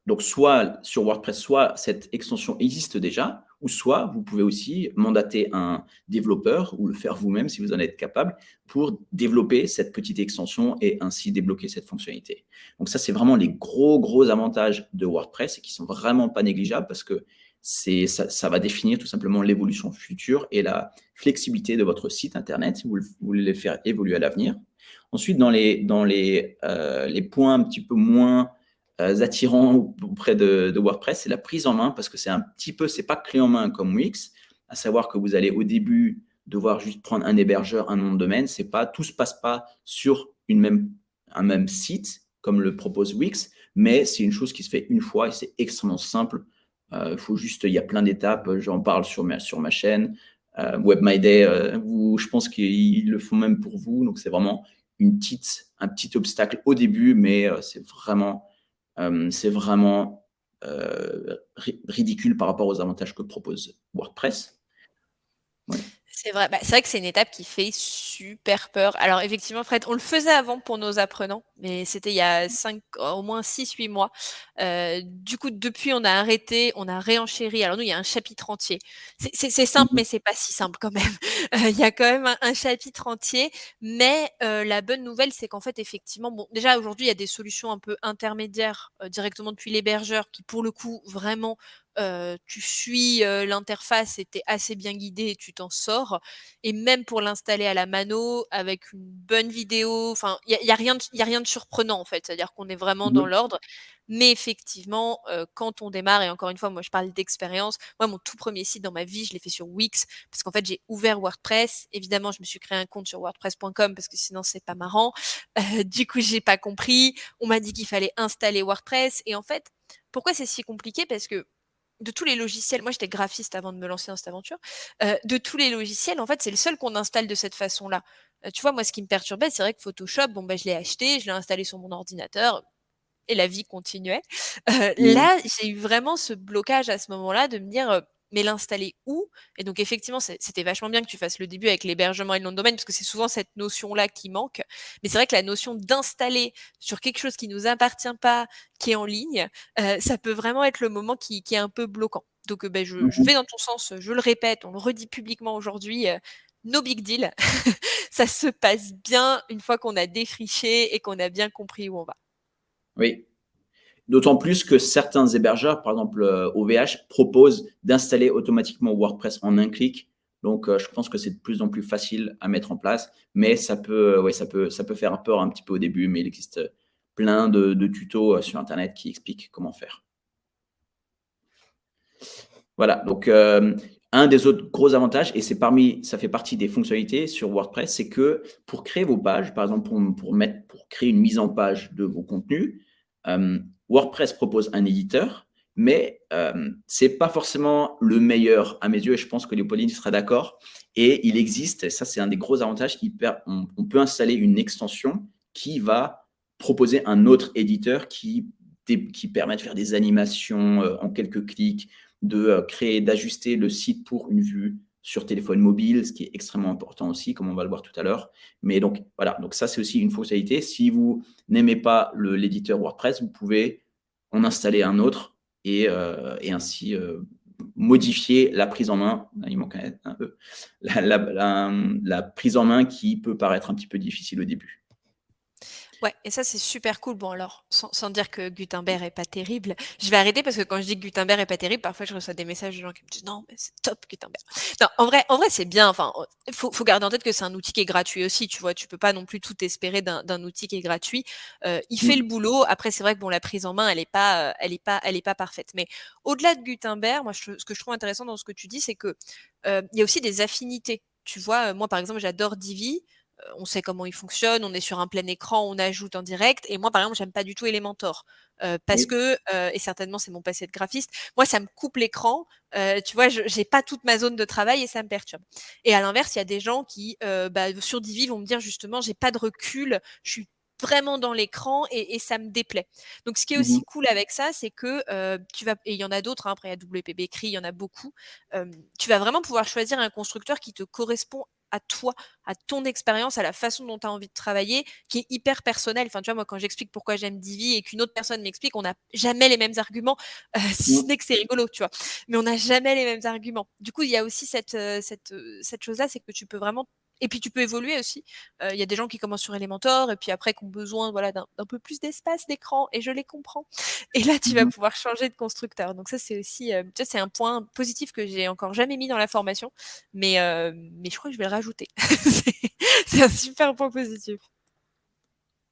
Speaker 2: donc, soit sur WordPress, soit cette extension existe déjà, ou soit vous pouvez aussi mandater un développeur ou le faire vous-même si vous en êtes capable pour développer cette petite extension et ainsi débloquer cette fonctionnalité. Donc ça, c'est vraiment les gros avantages de WordPress et qui sont vraiment pas négligeables parce que ça va définir tout simplement l'évolution future et la flexibilité de votre site internet si vous voulez le faire évoluer à l'avenir. Ensuite, dans les points un petit peu moins attirants auprès de WordPress, c'est la prise en main parce que c'est pas clé en main comme Wix, à savoir que vous allez au début devoir juste prendre un hébergeur, un nom de domaine, tout se passe pas sur un même site comme le propose Wix, mais c'est une chose qui se fait une fois et c'est extrêmement simple. Il y a plein d'étapes, j'en parle sur ma chaîne. WebMyDay, je pense qu'ils le font même pour vous, donc c'est vraiment un petit obstacle au début, mais c'est vraiment ridicule par rapport aux avantages que propose WordPress. Ouais.
Speaker 1: C'est vrai, c'est vrai que c'est une étape qui fait super peur. Alors effectivement, Fred, on le faisait avant pour nos apprenants, mais c'était il y a au moins 6-8 mois. Du coup, depuis, on a arrêté, on a réenchéri. Alors nous, il y a un chapitre entier. C'est simple, mais c'est pas si simple quand même. Il y a quand même un chapitre entier, mais la bonne nouvelle, c'est qu'en fait, effectivement, bon, déjà aujourd'hui, il y a des solutions un peu intermédiaires directement depuis l'hébergeur qui, pour le coup, vraiment tu suis l'interface et tu es assez bien guidé et tu t'en sors. Et même pour l'installer à la mano avec une bonne vidéo, enfin, il y a rien de surprenant en fait. C'est-à-dire qu'on est vraiment dans l'ordre. Mais effectivement, quand on démarre, et encore une fois, moi je parle d'expérience. Moi, mon tout premier site dans ma vie, je l'ai fait sur Wix parce qu'en fait, j'ai ouvert WordPress. Évidemment, je me suis créé un compte sur wordpress.com parce que sinon c'est pas marrant. Du coup, j'ai pas compris. On m'a dit qu'il fallait installer WordPress et en fait, pourquoi c'est si compliqué? Parce que de tous les logiciels, moi j'étais graphiste avant de me lancer dans cette aventure, de tous les logiciels, en fait, c'est le seul qu'on installe de cette façon-là. Tu vois, moi, ce qui me perturbait, c'est vrai que Photoshop, bon, je l'ai acheté, je l'ai installé sur mon ordinateur et la vie continuait. Là, j'ai eu vraiment ce blocage à ce moment-là de me dire, mais l'installer où? Et donc effectivement, c'était vachement bien que tu fasses le début avec l'hébergement et le nom de domaine, parce que c'est souvent cette notion-là qui manque. Mais c'est vrai que la notion d'installer sur quelque chose qui nous appartient pas, qui est en ligne, ça peut vraiment être le moment qui est un peu bloquant. Donc je vais dans ton sens, je le répète, on le redit publiquement aujourd'hui, no big deal. Ça se passe bien une fois qu'on a défriché et qu'on a bien compris où on va.
Speaker 2: Oui. D'autant plus que certains hébergeurs, par exemple OVH, proposent d'installer automatiquement WordPress en un clic. Donc, je pense que c'est de plus en plus facile à mettre en place, mais ça peut faire peur un petit peu au début, mais il existe plein de tutos sur Internet qui expliquent comment faire. Voilà, donc un des autres gros avantages, et ça fait partie des fonctionnalités sur WordPress, c'est que pour créer vos pages, par exemple pour créer une mise en page de vos contenus, WordPress propose un éditeur, mais c'est pas forcément le meilleur à mes yeux, et je pense que Léopoldine sera d'accord. Et il existe, et ça c'est un des gros avantages, on peut installer une extension qui va proposer un autre éditeur qui permet de faire des animations en quelques clics, de créer, d'ajuster le site pour une vue sur téléphone mobile, ce qui est extrêmement important aussi, comme on va le voir tout à l'heure. Mais donc, voilà, donc ça, c'est aussi une fonctionnalité. Si vous n'aimez pas l'éditeur WordPress, vous pouvez en installer un autre et ainsi modifier la prise en main. Il manque un E. La prise en main qui peut paraître un petit peu difficile au début.
Speaker 1: Ouais, et ça, c'est super cool. Bon, alors, sans dire que Gutenberg est pas terrible, je vais arrêter parce que quand je dis que Gutenberg est pas terrible, parfois je reçois des messages de gens qui me disent non, mais c'est top Gutenberg. Non, en vrai, c'est bien. Enfin, faut garder en tête que c'est un outil qui est gratuit aussi. Tu vois, tu peux pas non plus tout espérer d'un outil qui est gratuit. Il fait le boulot. Après, c'est vrai que bon, la prise en main, elle est pas parfaite. Mais au-delà de Gutenberg, moi, ce que je trouve intéressant dans ce que tu dis, c'est que il y a aussi des affinités. Tu vois, moi, par exemple, j'adore Divi. on sait comment il fonctionne, on est sur un plein écran, on ajoute en direct. Et moi, par exemple, j'aime pas du tout Elementor parce
Speaker 2: Oui.
Speaker 1: que, et certainement c'est mon passé de graphiste, moi ça me coupe l'écran. Tu vois, j'ai pas toute ma zone de travail et ça me perturbe. Et à l'inverse, il y a des gens qui, sur Divi, vont me dire justement, j'ai pas de recul, je suis vraiment dans l'écran et ça me déplaît. Donc, ce qui est
Speaker 2: Mmh.
Speaker 1: aussi cool avec ça, c'est que tu vas, et il y en a d'autres, hein, après il y a WPB Cri, il y en a beaucoup, tu vas vraiment pouvoir choisir un constructeur qui te correspond à toi, à ton expérience, à la façon dont tu as envie de travailler, qui est hyper personnel. Enfin, tu vois, moi, quand j'explique pourquoi j'aime Divi et qu'une autre personne m'explique, on n'a jamais les mêmes arguments, si ce
Speaker 2: Mmh.
Speaker 1: n'est que c'est rigolo, tu vois. Mais on n'a jamais les mêmes arguments. Du coup, il y a aussi cette chose-là, c'est que tu peux vraiment. Et puis tu peux évoluer aussi. Il y a des gens qui commencent sur Elementor et puis après qui ont besoin voilà, d'un peu plus d'espace d'écran et je les comprends. Et là, tu vas
Speaker 2: Mmh.
Speaker 1: pouvoir changer de constructeur. Donc ça, c'est aussi, tu vois, c'est un point positif que j'ai encore jamais mis dans la formation, mais je crois que je vais le rajouter. C'est un super point positif.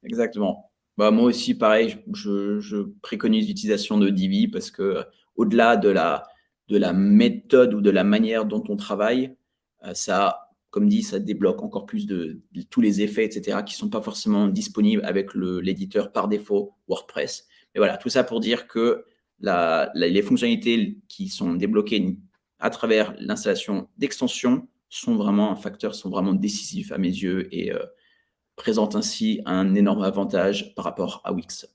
Speaker 2: Exactement. Bah, moi aussi, pareil, je préconise l'utilisation de Divi parce que, au-delà de la méthode ou de la manière dont on travaille, ça, comme dit, ça débloque encore plus de tous les effets et cetera qui sont pas forcément disponibles avec l'éditeur par défaut WordPress. Mais voilà, tout ça pour dire que les fonctionnalités qui sont débloquées à travers l'installation d'extensions sont vraiment un facteur, sont vraiment décisifs à mes yeux et présente ainsi un énorme avantage par rapport à Wix.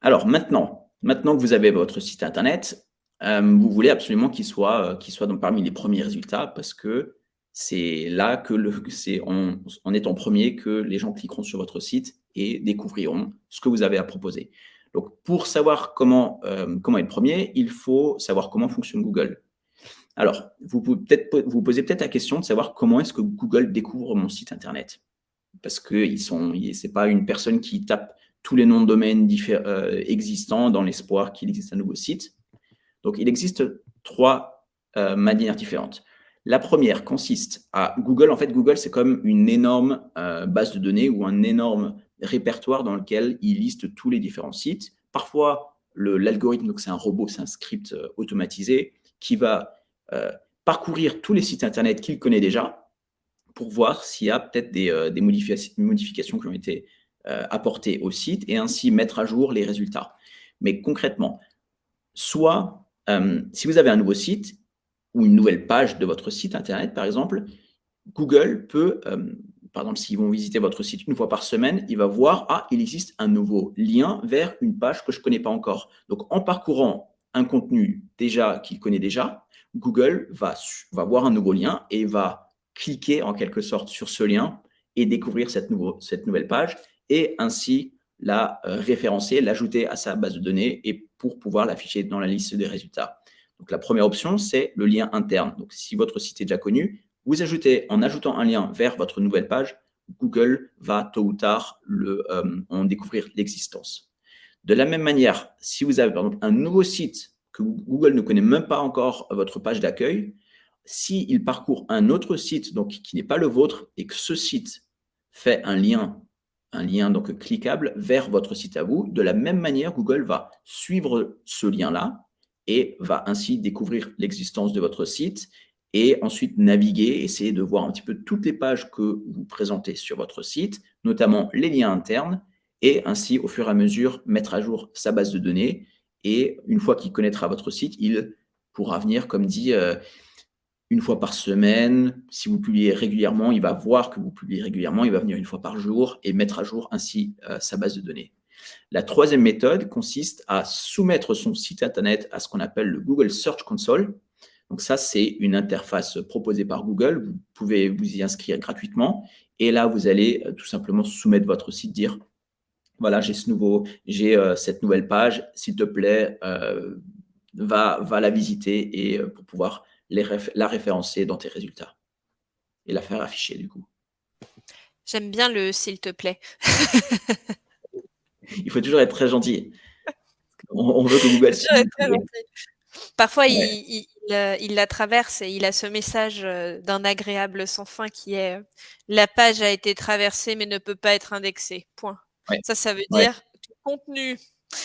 Speaker 2: Alors maintenant que vous avez votre site internet, vous voulez absolument qu'il soit donc parmi les premiers résultats parce que c'est là que c'est en étant premier que les gens cliqueront sur votre site et découvriront ce que vous avez à proposer. Donc pour savoir comment être premier, il faut savoir comment fonctionne Google. Alors, vous pouvez peut-être vous posez peut-être la question de savoir comment est-ce que Google découvre mon site internet? Parce que c'est pas une personne qui tape tous les noms de domaine existants dans l'espoir qu'il existe un nouveau site. Donc, il existe trois manières différentes. La première consiste à Google. En fait, Google, c'est comme une énorme base de données ou un énorme répertoire dans lequel il liste tous les différents sites. Parfois, l'algorithme, donc c'est un robot, c'est un script automatisé qui va parcourir tous les sites internet qu'il connaît déjà pour voir s'il y a peut-être des modifications qui ont été apportées au site et ainsi mettre à jour les résultats. Mais concrètement, soit si vous avez un nouveau site ou une nouvelle page de votre site internet, par exemple, Google peut, par exemple, s'ils vont visiter votre site une fois par semaine, il va voir, ah, il existe un nouveau lien vers une page que je ne connais pas encore. Donc, en parcourant un contenu déjà qu'il connaît déjà, Google va voir un nouveau lien et va cliquer en quelque sorte sur ce lien et découvrir cette nouvelle page et ainsi la référencer, l'ajouter à sa base de données et pour pouvoir l'afficher dans la liste des résultats. Donc, la première option, c'est le lien interne. Donc, si votre site est déjà connu, en ajoutant un lien vers votre nouvelle page, Google va tôt ou tard en découvrir l'existence. De la même manière, si vous avez par exemple un nouveau site que Google ne connaît même pas encore votre page d'accueil, s'il parcourt un autre site donc, qui n'est pas le vôtre et que ce site fait un lien donc cliquable vers votre site à vous, de la même manière, Google va suivre ce lien-là et va ainsi découvrir l'existence de votre site et ensuite naviguer, essayer de voir un petit peu toutes les pages que vous présentez sur votre site, notamment les liens internes, et ainsi, au fur et à mesure, mettre à jour sa base de données. Et une fois qu'il connaîtra votre site, il pourra venir, comme dit, une fois par semaine. Si vous publiez régulièrement, il va voir que vous publiez régulièrement, il va venir une fois par jour et mettre à jour ainsi sa base de données. La troisième méthode consiste à soumettre son site internet à ce qu'on appelle le Google Search Console. Donc ça, c'est une interface proposée par Google. Vous pouvez vous y inscrire gratuitement. Et là, vous allez tout simplement soumettre votre site, dire, voilà, j'ai cette nouvelle page, s'il te plaît, va la visiter et pour pouvoir la référencer dans tes résultats et la faire afficher du coup.
Speaker 1: J'aime bien le s'il te plaît.
Speaker 2: Il faut toujours être très gentil. On veut que Google
Speaker 1: C'est sûr, elle est
Speaker 2: suive.
Speaker 1: très gentille. Parfois,
Speaker 2: Ouais,
Speaker 1: il la traverse et il a ce message d'un agréable sans fin qui est la page a été traversée mais ne peut pas être indexée. Point.
Speaker 2: ouais,
Speaker 1: Ça veut
Speaker 2: ouais.
Speaker 1: dire que le contenu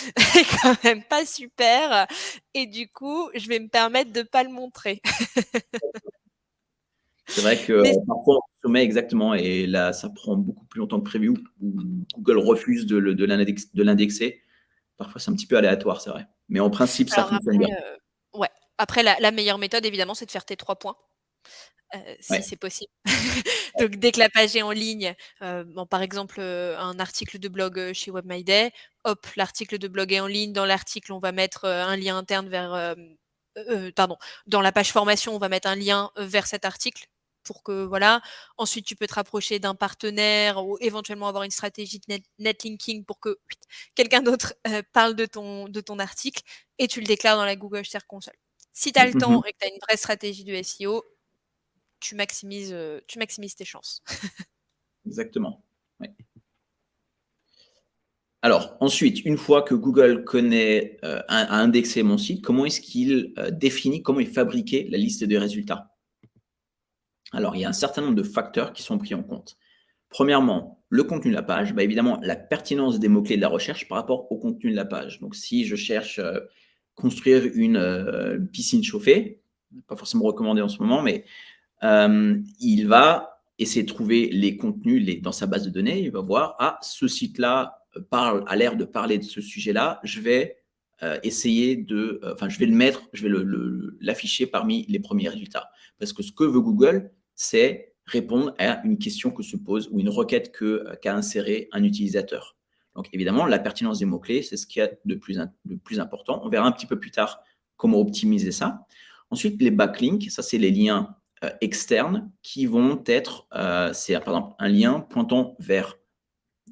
Speaker 1: est quand même pas super et du coup, je vais me permettre de pas le montrer.
Speaker 2: C'est vrai que
Speaker 1: Mais
Speaker 2: parfois on se met exactement et là, ça prend beaucoup plus longtemps que prévu ou Google refuse de l'indexer. Parfois, c'est un petit peu aléatoire, c'est vrai. Mais en principe, ça
Speaker 1: alors
Speaker 2: fonctionne bien.
Speaker 1: après, ouais, après la meilleure méthode évidemment, c'est de faire tes 3 points, si
Speaker 2: Ouais.
Speaker 1: c'est possible. Donc dès que la page est en ligne, bon par exemple, un article de blog, chez WebMyDay, hop, l'article de blog est en ligne. Dans l'article, on va mettre, un lien interne vers, pardon, dans la page formation, on va mettre un lien, vers cet article pour que voilà. Ensuite, tu peux te rapprocher d'un partenaire ou éventuellement avoir une stratégie de netlinking pour que quelqu'un d'autre, parle de ton article et tu le déclares dans la Google Search Console. Si tu as le
Speaker 2: Mmh mh.
Speaker 1: temps et que tu as une vraie stratégie de SEO, tu maximises tes chances.
Speaker 2: Exactement. Ouais. Alors ensuite, une fois que Google connaît, a indexé mon site, comment est-ce qu'il, définit, comment est fabriquée la liste des résultats? Alors il y a un certain nombre de facteurs qui sont pris en compte. Premièrement, le contenu de la page, bah, évidemment la pertinence des mots-clés de la recherche par rapport au contenu de la page. Donc si je cherche, construire une, piscine chauffée, pas forcément recommandé en ce moment, mais il va essayer de trouver les contenus dans sa base de données. Il va voir, ah, ce site-là a l'air de parler de ce sujet-là. Je vais essayer enfin, je vais le mettre, je vais l'afficher parmi les premiers résultats. Parce que ce que veut Google, c'est répondre à une question que se pose ou une requête qu'a inséré un utilisateur. Donc, évidemment, la pertinence des mots-clés, c'est ce qu'il y a de plus important. On verra un petit peu plus tard comment optimiser ça. Ensuite, les backlinks, ça, c'est les liens externes qui vont être, c'est par exemple un lien pointant vers,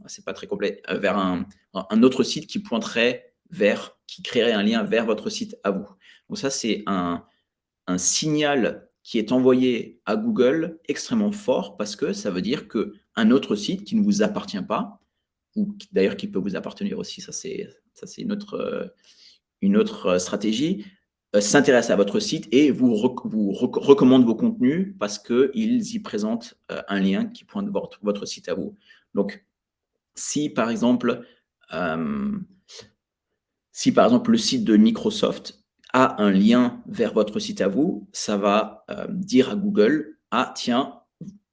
Speaker 2: c'est pas très complet, vers un autre site qui pointerait vers, qui créerait un lien vers votre site à vous. Donc ça, c'est un signal qui est envoyé à Google extrêmement fort parce que ça veut dire qu'un autre site qui ne vous appartient pas, ou d'ailleurs qui peut vous appartenir aussi, ça c'est une autre stratégie, s'intéresse à votre site et vous recommande vos contenus parce qu'ils y présentent un lien qui pointe votre site à vous. Donc, si par exemple, euh, si par exemple le site de Microsoft a un lien vers votre site à vous, ça va dire à Google, ah tiens,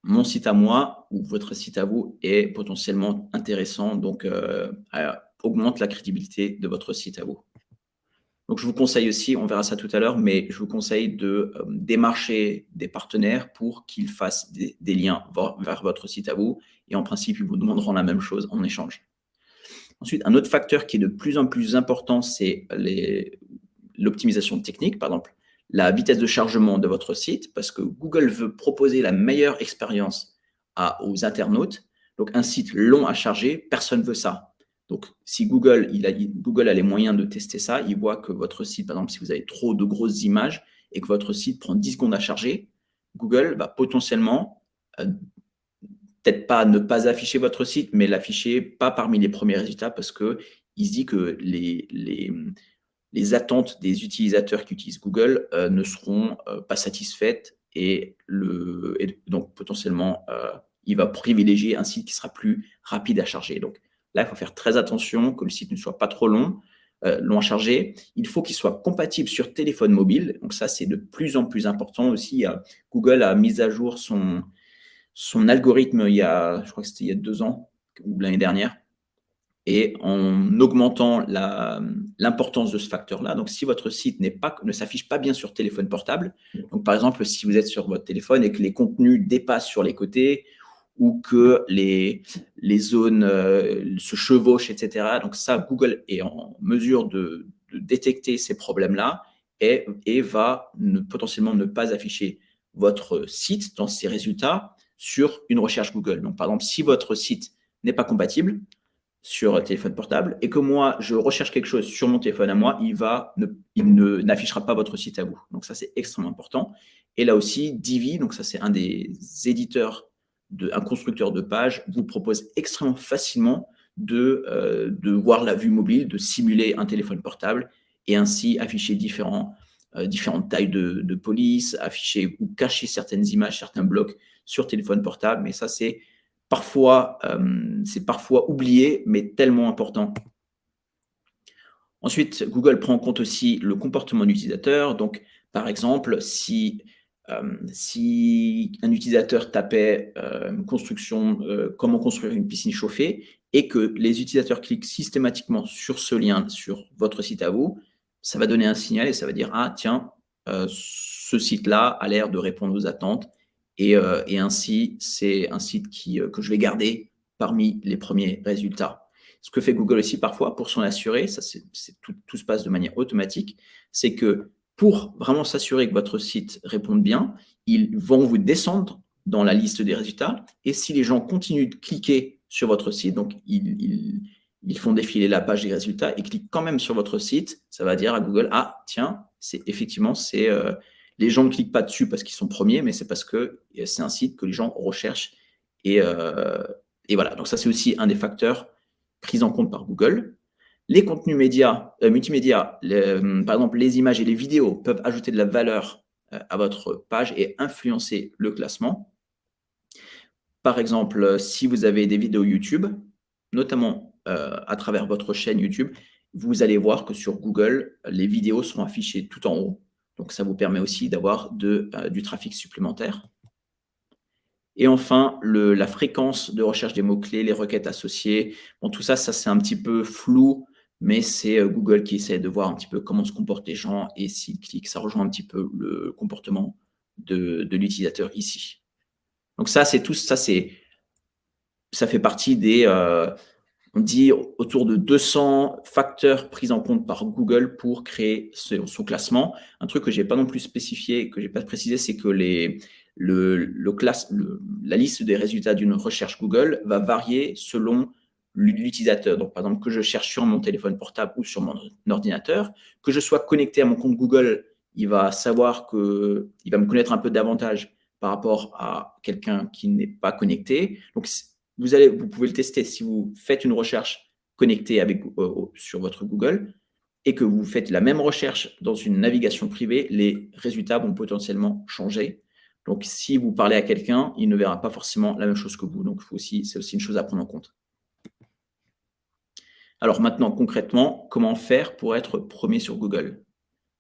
Speaker 2: mon site à moi ou votre site à vous est potentiellement intéressant, donc augmente la crédibilité de votre site à vous. Donc, je vous conseille aussi, on verra ça tout à l'heure, mais je vous conseille de démarcher des partenaires pour qu'ils fassent des liens vers votre site à vous. Et en principe, ils vous demanderont la même chose en échange. Ensuite, un autre facteur qui est de plus en plus important, c'est l'optimisation technique, par exemple, la vitesse de chargement de votre site, parce que Google veut proposer la meilleure expérience aux internautes. Donc, un site long à charger, personne ne veut ça. Donc, si Google a les moyens de tester ça, il voit que votre site, par exemple, si vous avez trop de grosses images et que votre site prend 10 secondes à charger, Google va potentiellement, peut-être pas ne pas afficher votre site, mais l'afficher pas parmi les premiers résultats parce qu'il se dit que les attentes des utilisateurs qui utilisent Google ne seront pas satisfaites et donc potentiellement, il va privilégier un site qui sera plus rapide à charger. Donc là, il faut faire très attention que le site ne soit pas trop long à charger. Il faut qu'il soit compatible sur téléphone mobile. Donc ça, c'est de plus en plus important aussi. Google a mis à jour son algorithme je crois que c'était il y a 2 ans ou l'année dernière, et en augmentant l'importance de ce facteur-là. Donc, si votre site ne s'affiche pas bien sur téléphone portable, donc par exemple, si vous êtes sur votre téléphone et que les contenus dépassent sur les côtés ou que les zones se chevauchent, etc. Donc ça, Google est en mesure de détecter ces problèmes-là et va potentiellement ne pas afficher votre site dans ses résultats sur une recherche Google. Donc, par exemple, si votre site n'est pas compatible sur téléphone portable et que moi, je recherche quelque chose sur mon téléphone à moi, n'affichera pas votre site à vous. Donc ça, c'est extrêmement important. Et là aussi, Divi, donc ça, c'est un des éditeurs, un constructeur de pages, vous propose extrêmement facilement de voir la vue mobile, de simuler un téléphone portable et ainsi afficher différentes tailles de police, afficher ou cacher certaines images, certains blocs sur téléphone portable. Mais ça, c'est parfois oublié, mais tellement important. Ensuite, Google prend en compte aussi le comportement de l'utilisateur. Donc, par exemple, si si un utilisateur tapait comment construire une piscine chauffée et que les utilisateurs cliquent systématiquement sur ce lien, sur votre site à vous, ça va donner un signal et ça va dire: «Ah tiens, ce site-là a l'air de répondre aux attentes et ainsi c'est un site que je vais garder parmi les premiers résultats». Ce que fait Google aussi parfois pour s'en assurer, ça tout se passe de manière automatique, c'est que pour vraiment s'assurer que votre site réponde bien, ils vont vous descendre dans la liste des résultats et si les gens continuent de cliquer sur votre site, donc ils font défiler la page des résultats et cliquent quand même sur votre site, ça va dire à Google: «Ah tiens, les gens ne cliquent pas dessus parce qu'ils sont premiers, mais c'est parce que c'est un site que les gens recherchent» et heu et voilà. Donc ça, c'est aussi un des facteurs pris en compte par Google. Les contenus médias, multimédia, par exemple, les images et les vidéos peuvent ajouter de la valeur à votre page et influencer le classement. Par exemple, si vous avez des vidéos YouTube, notamment à travers votre chaîne YouTube, vous allez voir que sur Google, les vidéos seront affichées tout en haut. Donc, ça vous permet aussi d'avoir du trafic supplémentaire. Et enfin, la fréquence de recherche des mots-clés, les requêtes associées. Bon, tout ça, c'est un petit peu flou, mais c'est Google qui essaie de voir un petit peu comment se comportent les gens et s'ils cliquent. Ça rejoint un petit peu le comportement de l'utilisateur ici. Donc ça, c'est tout, ça fait partie on dit autour de 200 facteurs pris en compte par Google pour créer son classement. Un truc que je n'ai pas non plus spécifié, que je n'ai pas précisé, c'est que la liste des résultats d'une recherche Google va varier selon l'utilisateur. Donc, par exemple, que je cherche sur mon téléphone portable ou sur mon ordinateur, que je sois connecté à mon compte Google, il va me connaître un peu davantage par rapport à quelqu'un qui n'est pas connecté. Donc, vous pouvez le tester si vous faites une recherche connectée sur votre Google et que vous faites la même recherche dans une navigation privée, les résultats vont potentiellement changer. Donc, si vous parlez à quelqu'un, il ne verra pas forcément la même chose que vous. Donc, c'est aussi une chose à prendre en compte. Alors maintenant, concrètement, comment faire pour être premier sur Google?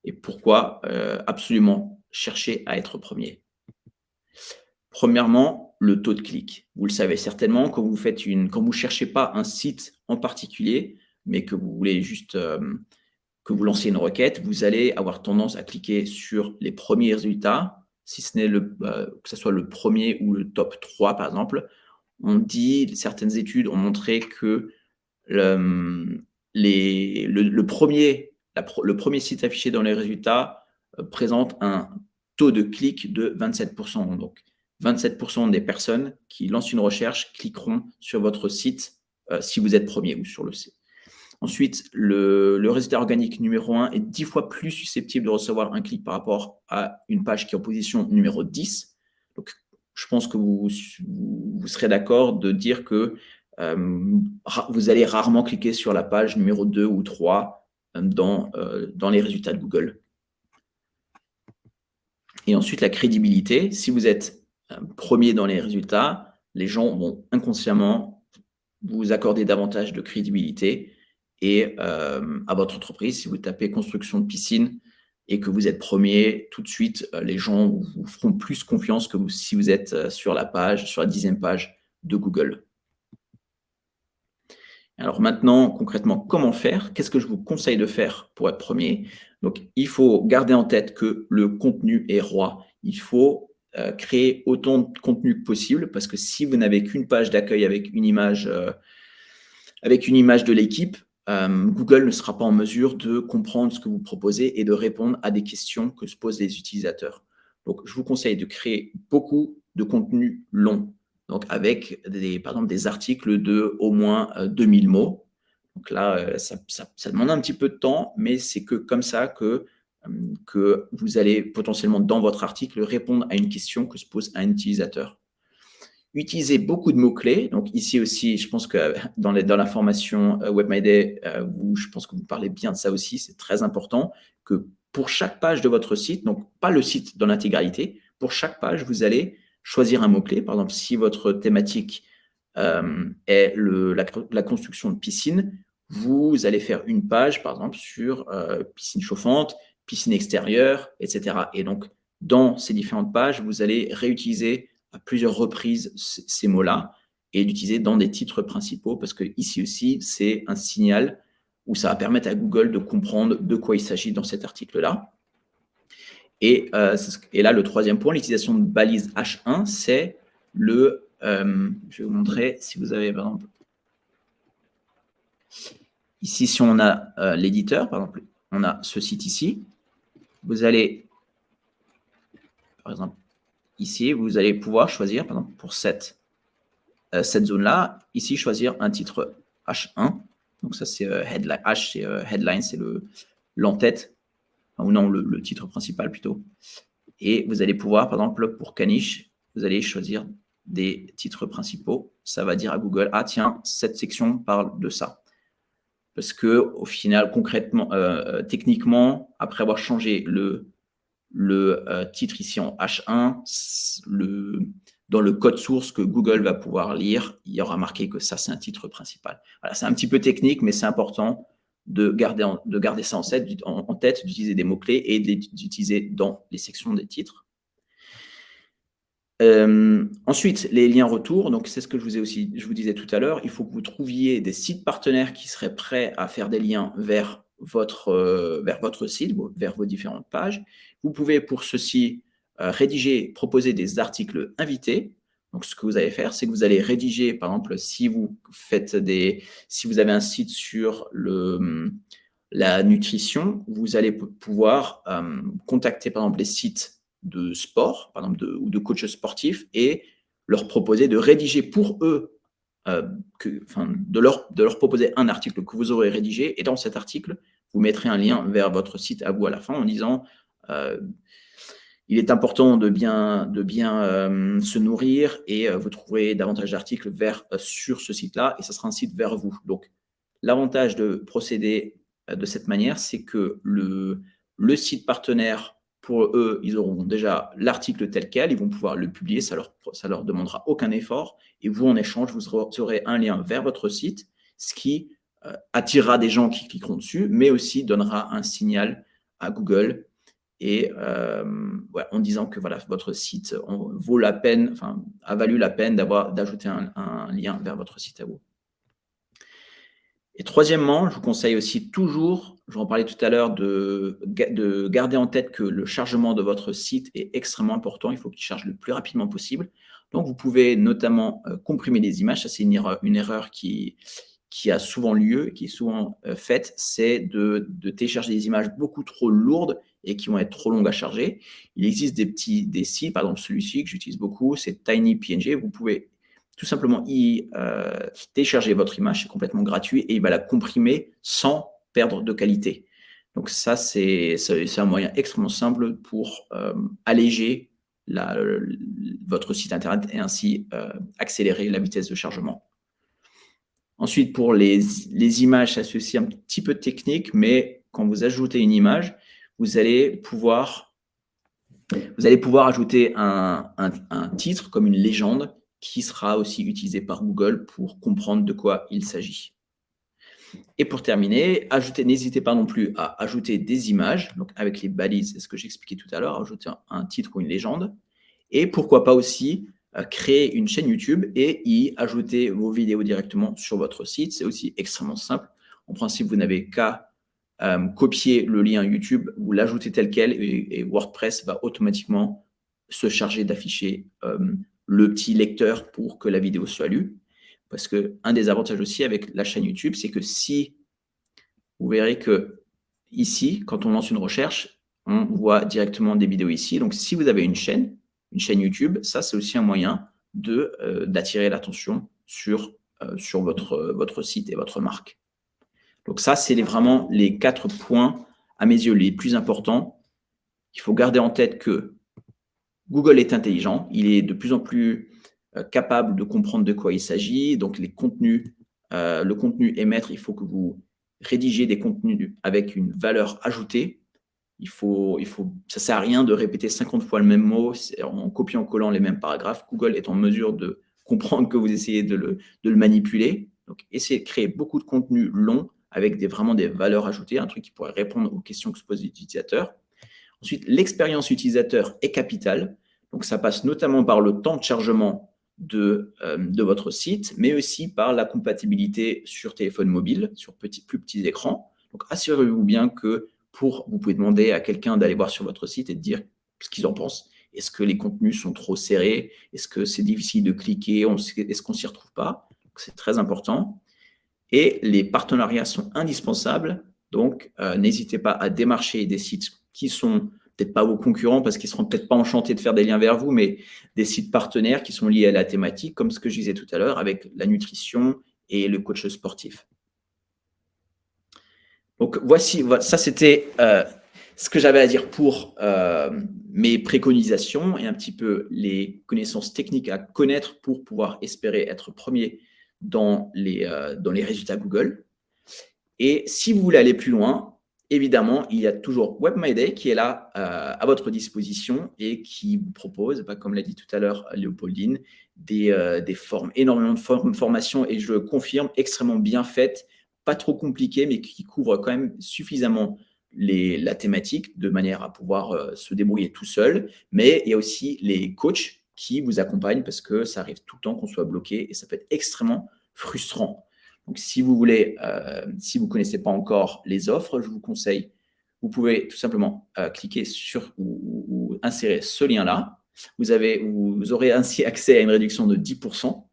Speaker 2: Et pourquoi absolument chercher à être premier? Premièrement, le taux de clic. Vous le savez certainement, quand vous cherchez pas un site en particulier, mais que vous voulez juste que vous lanciez une requête, vous allez avoir tendance à cliquer sur les premiers résultats, si ce n'est que ce soit le premier ou le top 3 par exemple. Certaines études ont montré que le, le premier site affiché dans les résultats présente un taux de clic de 27%. Donc, 27% des personnes qui lancent une recherche cliqueront sur votre site si vous êtes premier ou sur le site. Ensuite, le résultat organique numéro 1 est 10 fois plus susceptible de recevoir un clic par rapport à une page qui est en position numéro 10. Donc, je pense que vous serez d'accord de dire que vous allez rarement cliquer sur la page numéro 2 ou 3 dans les résultats de Google. Et ensuite, la crédibilité. Si vous êtes premier dans les résultats, les gens vont inconsciemment vous accorder davantage de crédibilité et à votre entreprise. Si vous tapez construction de piscine et que vous êtes premier, tout de suite, les gens vous feront plus confiance que si vous êtes sur la 10e page de Google. Alors maintenant, concrètement, comment faire? Qu'est-ce que je vous conseille de faire pour être premier? Donc, il faut garder en tête que le contenu est roi. Il faut créer autant de contenu que possible parce que si vous n'avez qu'une page d'accueil avec une image de l'équipe, Google ne sera pas en mesure de comprendre ce que vous proposez et de répondre à des questions que se posent les utilisateurs. Donc, je vous conseille de créer beaucoup de contenu long. Donc, avec par exemple des articles de au moins 2000 mots. Donc là, ça demande un petit peu de temps, mais c'est que comme ça que vous allez potentiellement dans votre article répondre à une question que se pose un utilisateur. Utilisez beaucoup de mots-clés. Donc ici aussi, je pense que dans la formation WebMyDay, je pense que vous parlez bien de ça aussi. C'est très important que pour chaque page de votre site, donc pas le site dans l'intégralité, pour chaque page, vous allez choisir un mot-clé. Par exemple, si votre thématique est la construction de piscine, vous allez faire une page, par exemple, sur piscine chauffante, piscine extérieure, etc. Et donc, dans ces différentes pages, vous allez réutiliser à plusieurs reprises ces mots-là et l'utiliser dans des titres principaux, parce que ici aussi, c'est un signal où ça va permettre à Google de comprendre de quoi il s'agit dans cet article-là. Et là, le troisième point, l'utilisation de balise H1, c'est je vais vous montrer, si vous avez, par exemple, ici, si on a l'éditeur, par exemple, on a ce site ici, vous allez, par exemple, ici, vous allez pouvoir choisir, par exemple, pour cette zone-là, ici, choisir un titre H1. Donc ça, c'est headline. H, c'est headline, c'est l'entête, ou non, le titre principal plutôt. Et vous allez pouvoir, par exemple, pour Caniche, vous allez choisir des titres principaux. Ça va dire à Google, ah tiens, cette section parle de ça. Parce que au final, concrètement, techniquement, après avoir changé le titre ici en H1, dans le code source que Google va pouvoir lire, il y aura marqué que ça, c'est un titre principal. Voilà, c'est un petit peu technique, mais c'est important de garder ça en tête, d'utiliser des mots-clés et d'utiliser dans les sections des titres. Ensuite, les liens retour, donc c'est ce que je vous disais tout à l'heure, il faut que vous trouviez des sites partenaires qui seraient prêts à faire des liens vers votre site, vers vos différentes pages. Vous pouvez pour ceci rédiger, proposer des articles invités. Donc ce que vous allez faire, c'est que vous allez rédiger, par exemple, si vous avez un site sur la nutrition, vous allez pouvoir contacter, par exemple, les sites de sport, par exemple, ou de coachs sportifs, et leur proposer de rédiger pour eux, de leur proposer un article que vous aurez rédigé, et dans cet article, vous mettrez un lien vers votre site à vous à la fin en disant il est important de bien se nourrir et vous trouverez davantage d'articles sur ce site-là, et ça sera un site vers vous. Donc, l'avantage de procéder de cette manière, c'est que le site partenaire, pour eux, ils auront déjà l'article tel quel, ils vont pouvoir le publier, ça leur demandera aucun effort, et vous, en échange, vous aurez un lien vers votre site, ce qui attirera des gens qui cliqueront dessus, mais aussi donnera un signal à Google et en disant que voilà, votre site a valu la peine d'ajouter un lien vers votre site à vous. Et troisièmement, je vous conseille aussi toujours, je vous en parlais tout à l'heure, de garder en tête que le chargement de votre site est extrêmement important. Il faut qu'il charge le plus rapidement possible. Donc, vous pouvez notamment comprimer les images. Ça, c'est une erreur qui a souvent lieu, qui est souvent faite, c'est de télécharger des images beaucoup trop lourdes et qui vont être trop longues à charger. Il existe des sites, par exemple celui-ci que j'utilise beaucoup, c'est TinyPNG. Vous pouvez tout simplement télécharger votre image, c'est complètement gratuit, et il va la comprimer sans perdre de qualité. Donc ça, c'est un moyen extrêmement simple pour alléger votre site internet et ainsi accélérer la vitesse de chargement. Ensuite, pour les images, ça c'est aussi un petit peu technique, mais quand vous ajoutez une image, vous allez pouvoir ajouter un titre comme une légende qui sera aussi utilisé par Google pour comprendre de quoi il s'agit. Et pour terminer, n'hésitez pas non plus à ajouter des images, donc avec les balises, c'est ce que j'expliquais tout à l'heure, ajouter un titre ou une légende. Et pourquoi pas aussi créer une chaîne YouTube et y ajouter vos vidéos directement sur votre site. C'est aussi extrêmement simple. En principe, vous n'avez qu'à copier le lien YouTube, vous l'ajoutez tel quel, et WordPress va automatiquement se charger d'afficher le petit lecteur pour que la vidéo soit lue. Parce qu'un des avantages aussi avec la chaîne YouTube, c'est que si vous verrez que ici, quand on lance une recherche, on voit directement des vidéos ici. Donc, si vous avez une chaîne YouTube, ça, c'est aussi un moyen d'attirer l'attention sur votre site et votre marque. Donc ça, c'est vraiment les 4 points, à mes yeux, les plus importants. Il faut garder en tête que Google est intelligent. Il est de plus en plus capable de comprendre de quoi il s'agit. Donc, le contenu émettre, il faut que vous rédigiez des contenus avec une valeur ajoutée. Ça sert à rien de répéter 50 fois le même mot en copiant-collant les mêmes paragraphes. Google est en mesure de comprendre que vous essayez de le manipuler. Donc, essayez de créer beaucoup de contenu long avec vraiment des valeurs ajoutées, un truc qui pourrait répondre aux questions que se posent les utilisateurs. Ensuite, l'expérience utilisateur est capitale. Donc, ça passe notamment par le temps de chargement de votre site, mais aussi par la compatibilité sur téléphone mobile, sur plus petits écrans. Donc, assurez-vous bien que vous pouvez demander à quelqu'un d'aller voir sur votre site et de dire ce qu'ils en pensent. Est-ce que les contenus sont trop serrés? Est-ce que c'est difficile de cliquer? Est-ce qu'on ne s'y retrouve pas? C'est très important. Et les partenariats sont indispensables. Donc, n'hésitez pas à démarcher des sites qui sont peut-être pas vos concurrents parce qu'ils seront peut-être pas enchantés de faire des liens vers vous, mais des sites partenaires qui sont liés à la thématique, comme ce que je disais tout à l'heure avec la nutrition et le coach sportif. Donc, ça c'était ce que j'avais à dire pour mes préconisations et un petit peu les connaissances techniques à connaître pour pouvoir espérer être premier dans les résultats Google. Et si vous voulez aller plus loin, évidemment, il y a toujours WebMyDay qui est là à votre disposition et qui vous propose, comme l'a dit tout à l'heure Léopoldine, des formes, énormément de formations, et je confirme, extrêmement bien faites, pas trop compliquées, mais qui couvrent quand même suffisamment la thématique de manière à pouvoir se débrouiller tout seul. Mais il y a aussi les coachs qui vous accompagnent parce que ça arrive tout le temps qu'on soit bloqué et ça peut être extrêmement frustrant. Donc, si vous voulez, si vous ne connaissez pas encore les offres, je vous conseille, vous pouvez tout simplement cliquer sur ou insérer ce lien-là. Vous aurez ainsi accès à une réduction de 10%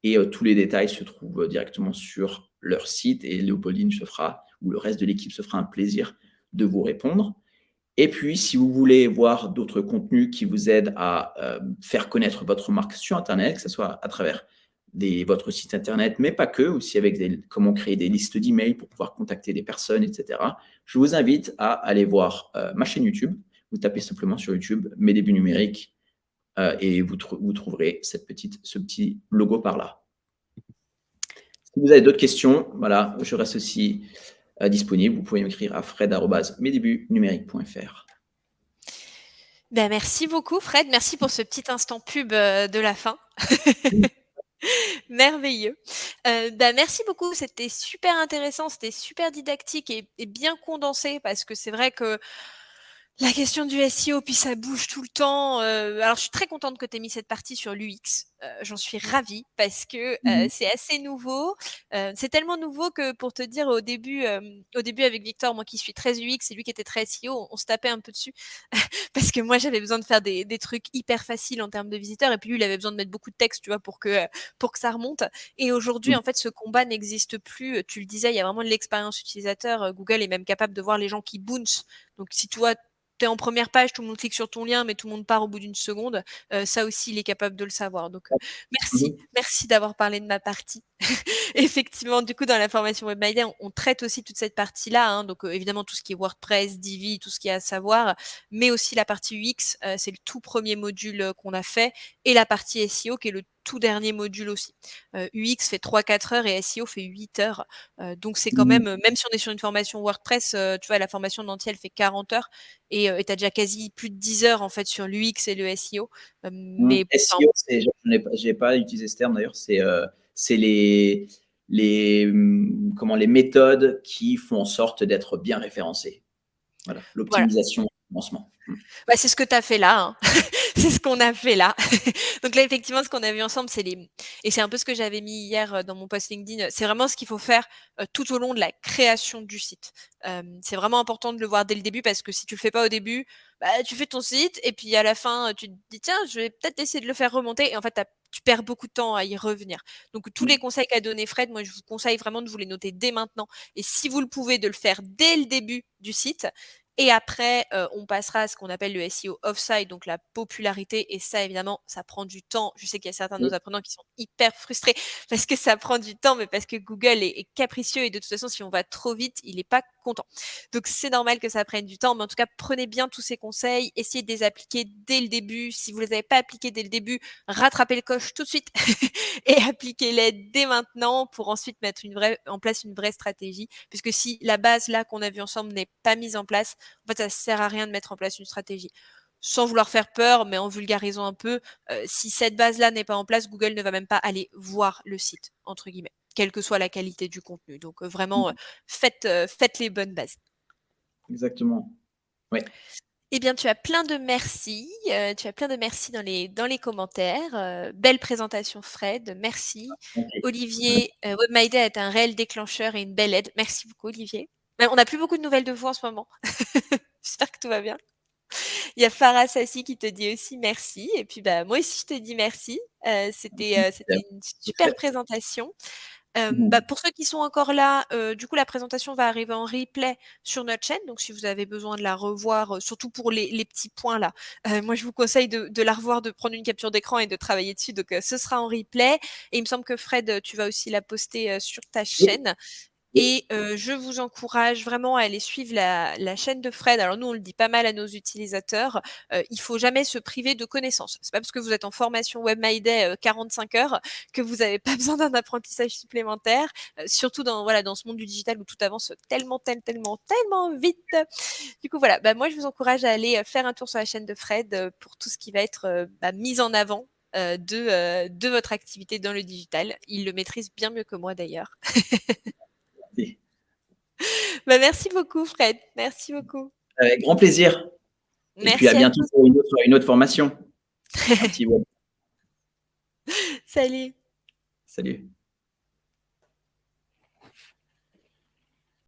Speaker 2: et tous les détails se trouvent directement sur leur site et Léopoldine se fera, ou le reste de l'équipe se fera un plaisir de vous répondre. Et puis, si vous voulez voir d'autres contenus qui vous aident à faire connaître votre marque sur Internet, que ce soit à travers votre site Internet, mais pas que, aussi avec comment créer des listes d'emails pour pouvoir contacter des personnes, etc., je vous invite à aller voir ma chaîne YouTube. Vous tapez simplement sur YouTube « Mes débuts numériques » et vous trouverez ce petit logo par là. Si vous avez d'autres questions, voilà, je reste aussi disponible. Vous pouvez m'écrire à fred@mesdébutnumériques.fr.
Speaker 1: Ben, merci beaucoup Fred, merci pour ce petit instant pub de la fin. Merveilleux. Merci beaucoup, c'était super intéressant, c'était super didactique et bien condensé parce que c'est vrai que la question du SEO, puis ça bouge tout le temps. Alors, je suis très contente que tu aies mis cette partie sur l'UX. J'en suis ravie parce que c'est assez nouveau. C'est tellement nouveau que pour te dire, au début avec Victor, moi qui suis très UX et lui qui était très SEO, on se tapait un peu dessus parce que moi j'avais besoin de faire des trucs hyper faciles en termes de visiteurs et puis lui il avait besoin de mettre beaucoup de texte, tu vois, pour que ça remonte. Et aujourd'hui, en fait, ce combat n'existe plus. Tu le disais, il y a vraiment de l'expérience utilisateur. Google est même capable de voir les gens qui bounce. Donc, si toi tu es en première page, tout le monde clique sur ton lien, mais tout le monde part au bout d'une seconde. Ça aussi, il est capable de le savoir. Donc, merci d'avoir parlé de ma partie. Effectivement, du coup, dans la formation WebMyDay, on traite aussi toute cette partie-là. Hein, donc, évidemment, tout ce qui est WordPress, Divi, tout ce qu'il y a à savoir, mais aussi la partie UX, c'est le tout premier module qu'on a fait, et la partie SEO qui est le tout dernier module aussi. UX fait 3-4 heures et SEO fait 8 heures. Donc, c'est quand même si on est sur une formation WordPress, tu vois, la formation entière, elle fait 40 heures et tu as déjà quasi plus de 10 heures en fait sur l'UX et le SEO. Mais
Speaker 2: SEO, je n'ai pas utilisé ce terme d'ailleurs, c'est les méthodes qui font en sorte d'être bien référencées. Voilà, l'optimisation du lancement.
Speaker 1: Bah, c'est ce que tu as fait là. Hein. C'est ce qu'on a fait là. Donc là, effectivement, ce qu'on a vu ensemble, et c'est un peu ce que j'avais mis hier dans mon post LinkedIn, c'est vraiment ce qu'il faut faire tout au long de la création du site. C'est vraiment important de le voir dès le début parce que si tu le fais pas au début, bah, tu fais ton site et puis à la fin, tu te dis tiens, je vais peut-être essayer de le faire remonter et en fait, tu perds beaucoup de temps à y revenir. Donc tous les conseils qu'a donné Fred, moi je vous conseille vraiment de vous les noter dès maintenant et si vous le pouvez, de le faire dès le début du site. Et après, on passera à ce qu'on appelle le SEO off-site, donc la popularité. Et ça, évidemment, ça prend du temps. Je sais qu'il y a certains de nos apprenants qui sont hyper frustrés parce que ça prend du temps, mais parce que Google est capricieux et de toute façon, si on va trop vite, il n'est pas content. Donc, c'est normal que ça prenne du temps, mais en tout cas, prenez bien tous ces conseils, essayez de les appliquer dès le début. Si vous ne les avez pas appliqués dès le début, rattrapez le coche tout de suite et appliquez-les dès maintenant pour ensuite mettre en place une vraie stratégie. Puisque si la base là qu'on a vue ensemble n'est pas mise en place, en fait, ça sert à rien de mettre en place une stratégie. Sans vouloir faire peur, mais en vulgarisant un peu, si cette base-là n'est pas en place, Google ne va même pas aller voir le site, entre guillemets, quelle que soit la qualité du contenu. Donc vraiment, faites les bonnes bases.
Speaker 2: Exactement. Oui.
Speaker 1: Eh bien, tu as plein de merci, tu as plein de merci dans les commentaires, belle présentation Fred, merci.
Speaker 2: OK.
Speaker 1: Olivier, Web My Day est un réel déclencheur et une belle aide. Merci beaucoup Olivier. On n'a plus beaucoup de nouvelles de vous en ce moment. J'espère que tout va bien. Il y a Farah Sassi qui te dit aussi merci et puis, bah, moi aussi je te dis merci. C'était une super présentation.
Speaker 2: Mmh.
Speaker 1: Bah, pour ceux qui sont encore là, du coup, la présentation va arriver en replay sur notre chaîne. Donc, si vous avez besoin de la revoir, surtout pour les petits points là, moi, je vous conseille de la revoir, de prendre une capture d'écran et de travailler dessus. Donc, ce sera en replay. Et il me semble que Fred, tu vas aussi la poster sur ta
Speaker 2: Oui,
Speaker 1: chaîne.
Speaker 2: oui,
Speaker 1: Et je vous encourage vraiment à aller suivre la chaîne de Fred. Alors nous, on le dit pas mal à nos utilisateurs, il faut jamais se priver de connaissances. C'est pas parce que vous êtes en formation Web My Day, 45 heures que vous avez pas besoin d'un apprentissage supplémentaire, surtout dans voilà, dans ce monde du digital où tout avance tellement vite. Du coup voilà, bah, moi je vous encourage à aller, faire un tour sur la chaîne de Fred, pour tout ce qui va être, bah, mise en avant, de votre activité dans le digital. Il le maîtrise bien mieux que moi d'ailleurs.
Speaker 2: oui.
Speaker 1: Bah, merci beaucoup Fred, merci beaucoup.
Speaker 2: Avec grand plaisir et puis à
Speaker 1: Merci à
Speaker 2: bientôt
Speaker 1: tous.
Speaker 2: pour une autre formation. Un petit web.
Speaker 1: Salut.
Speaker 2: Salut.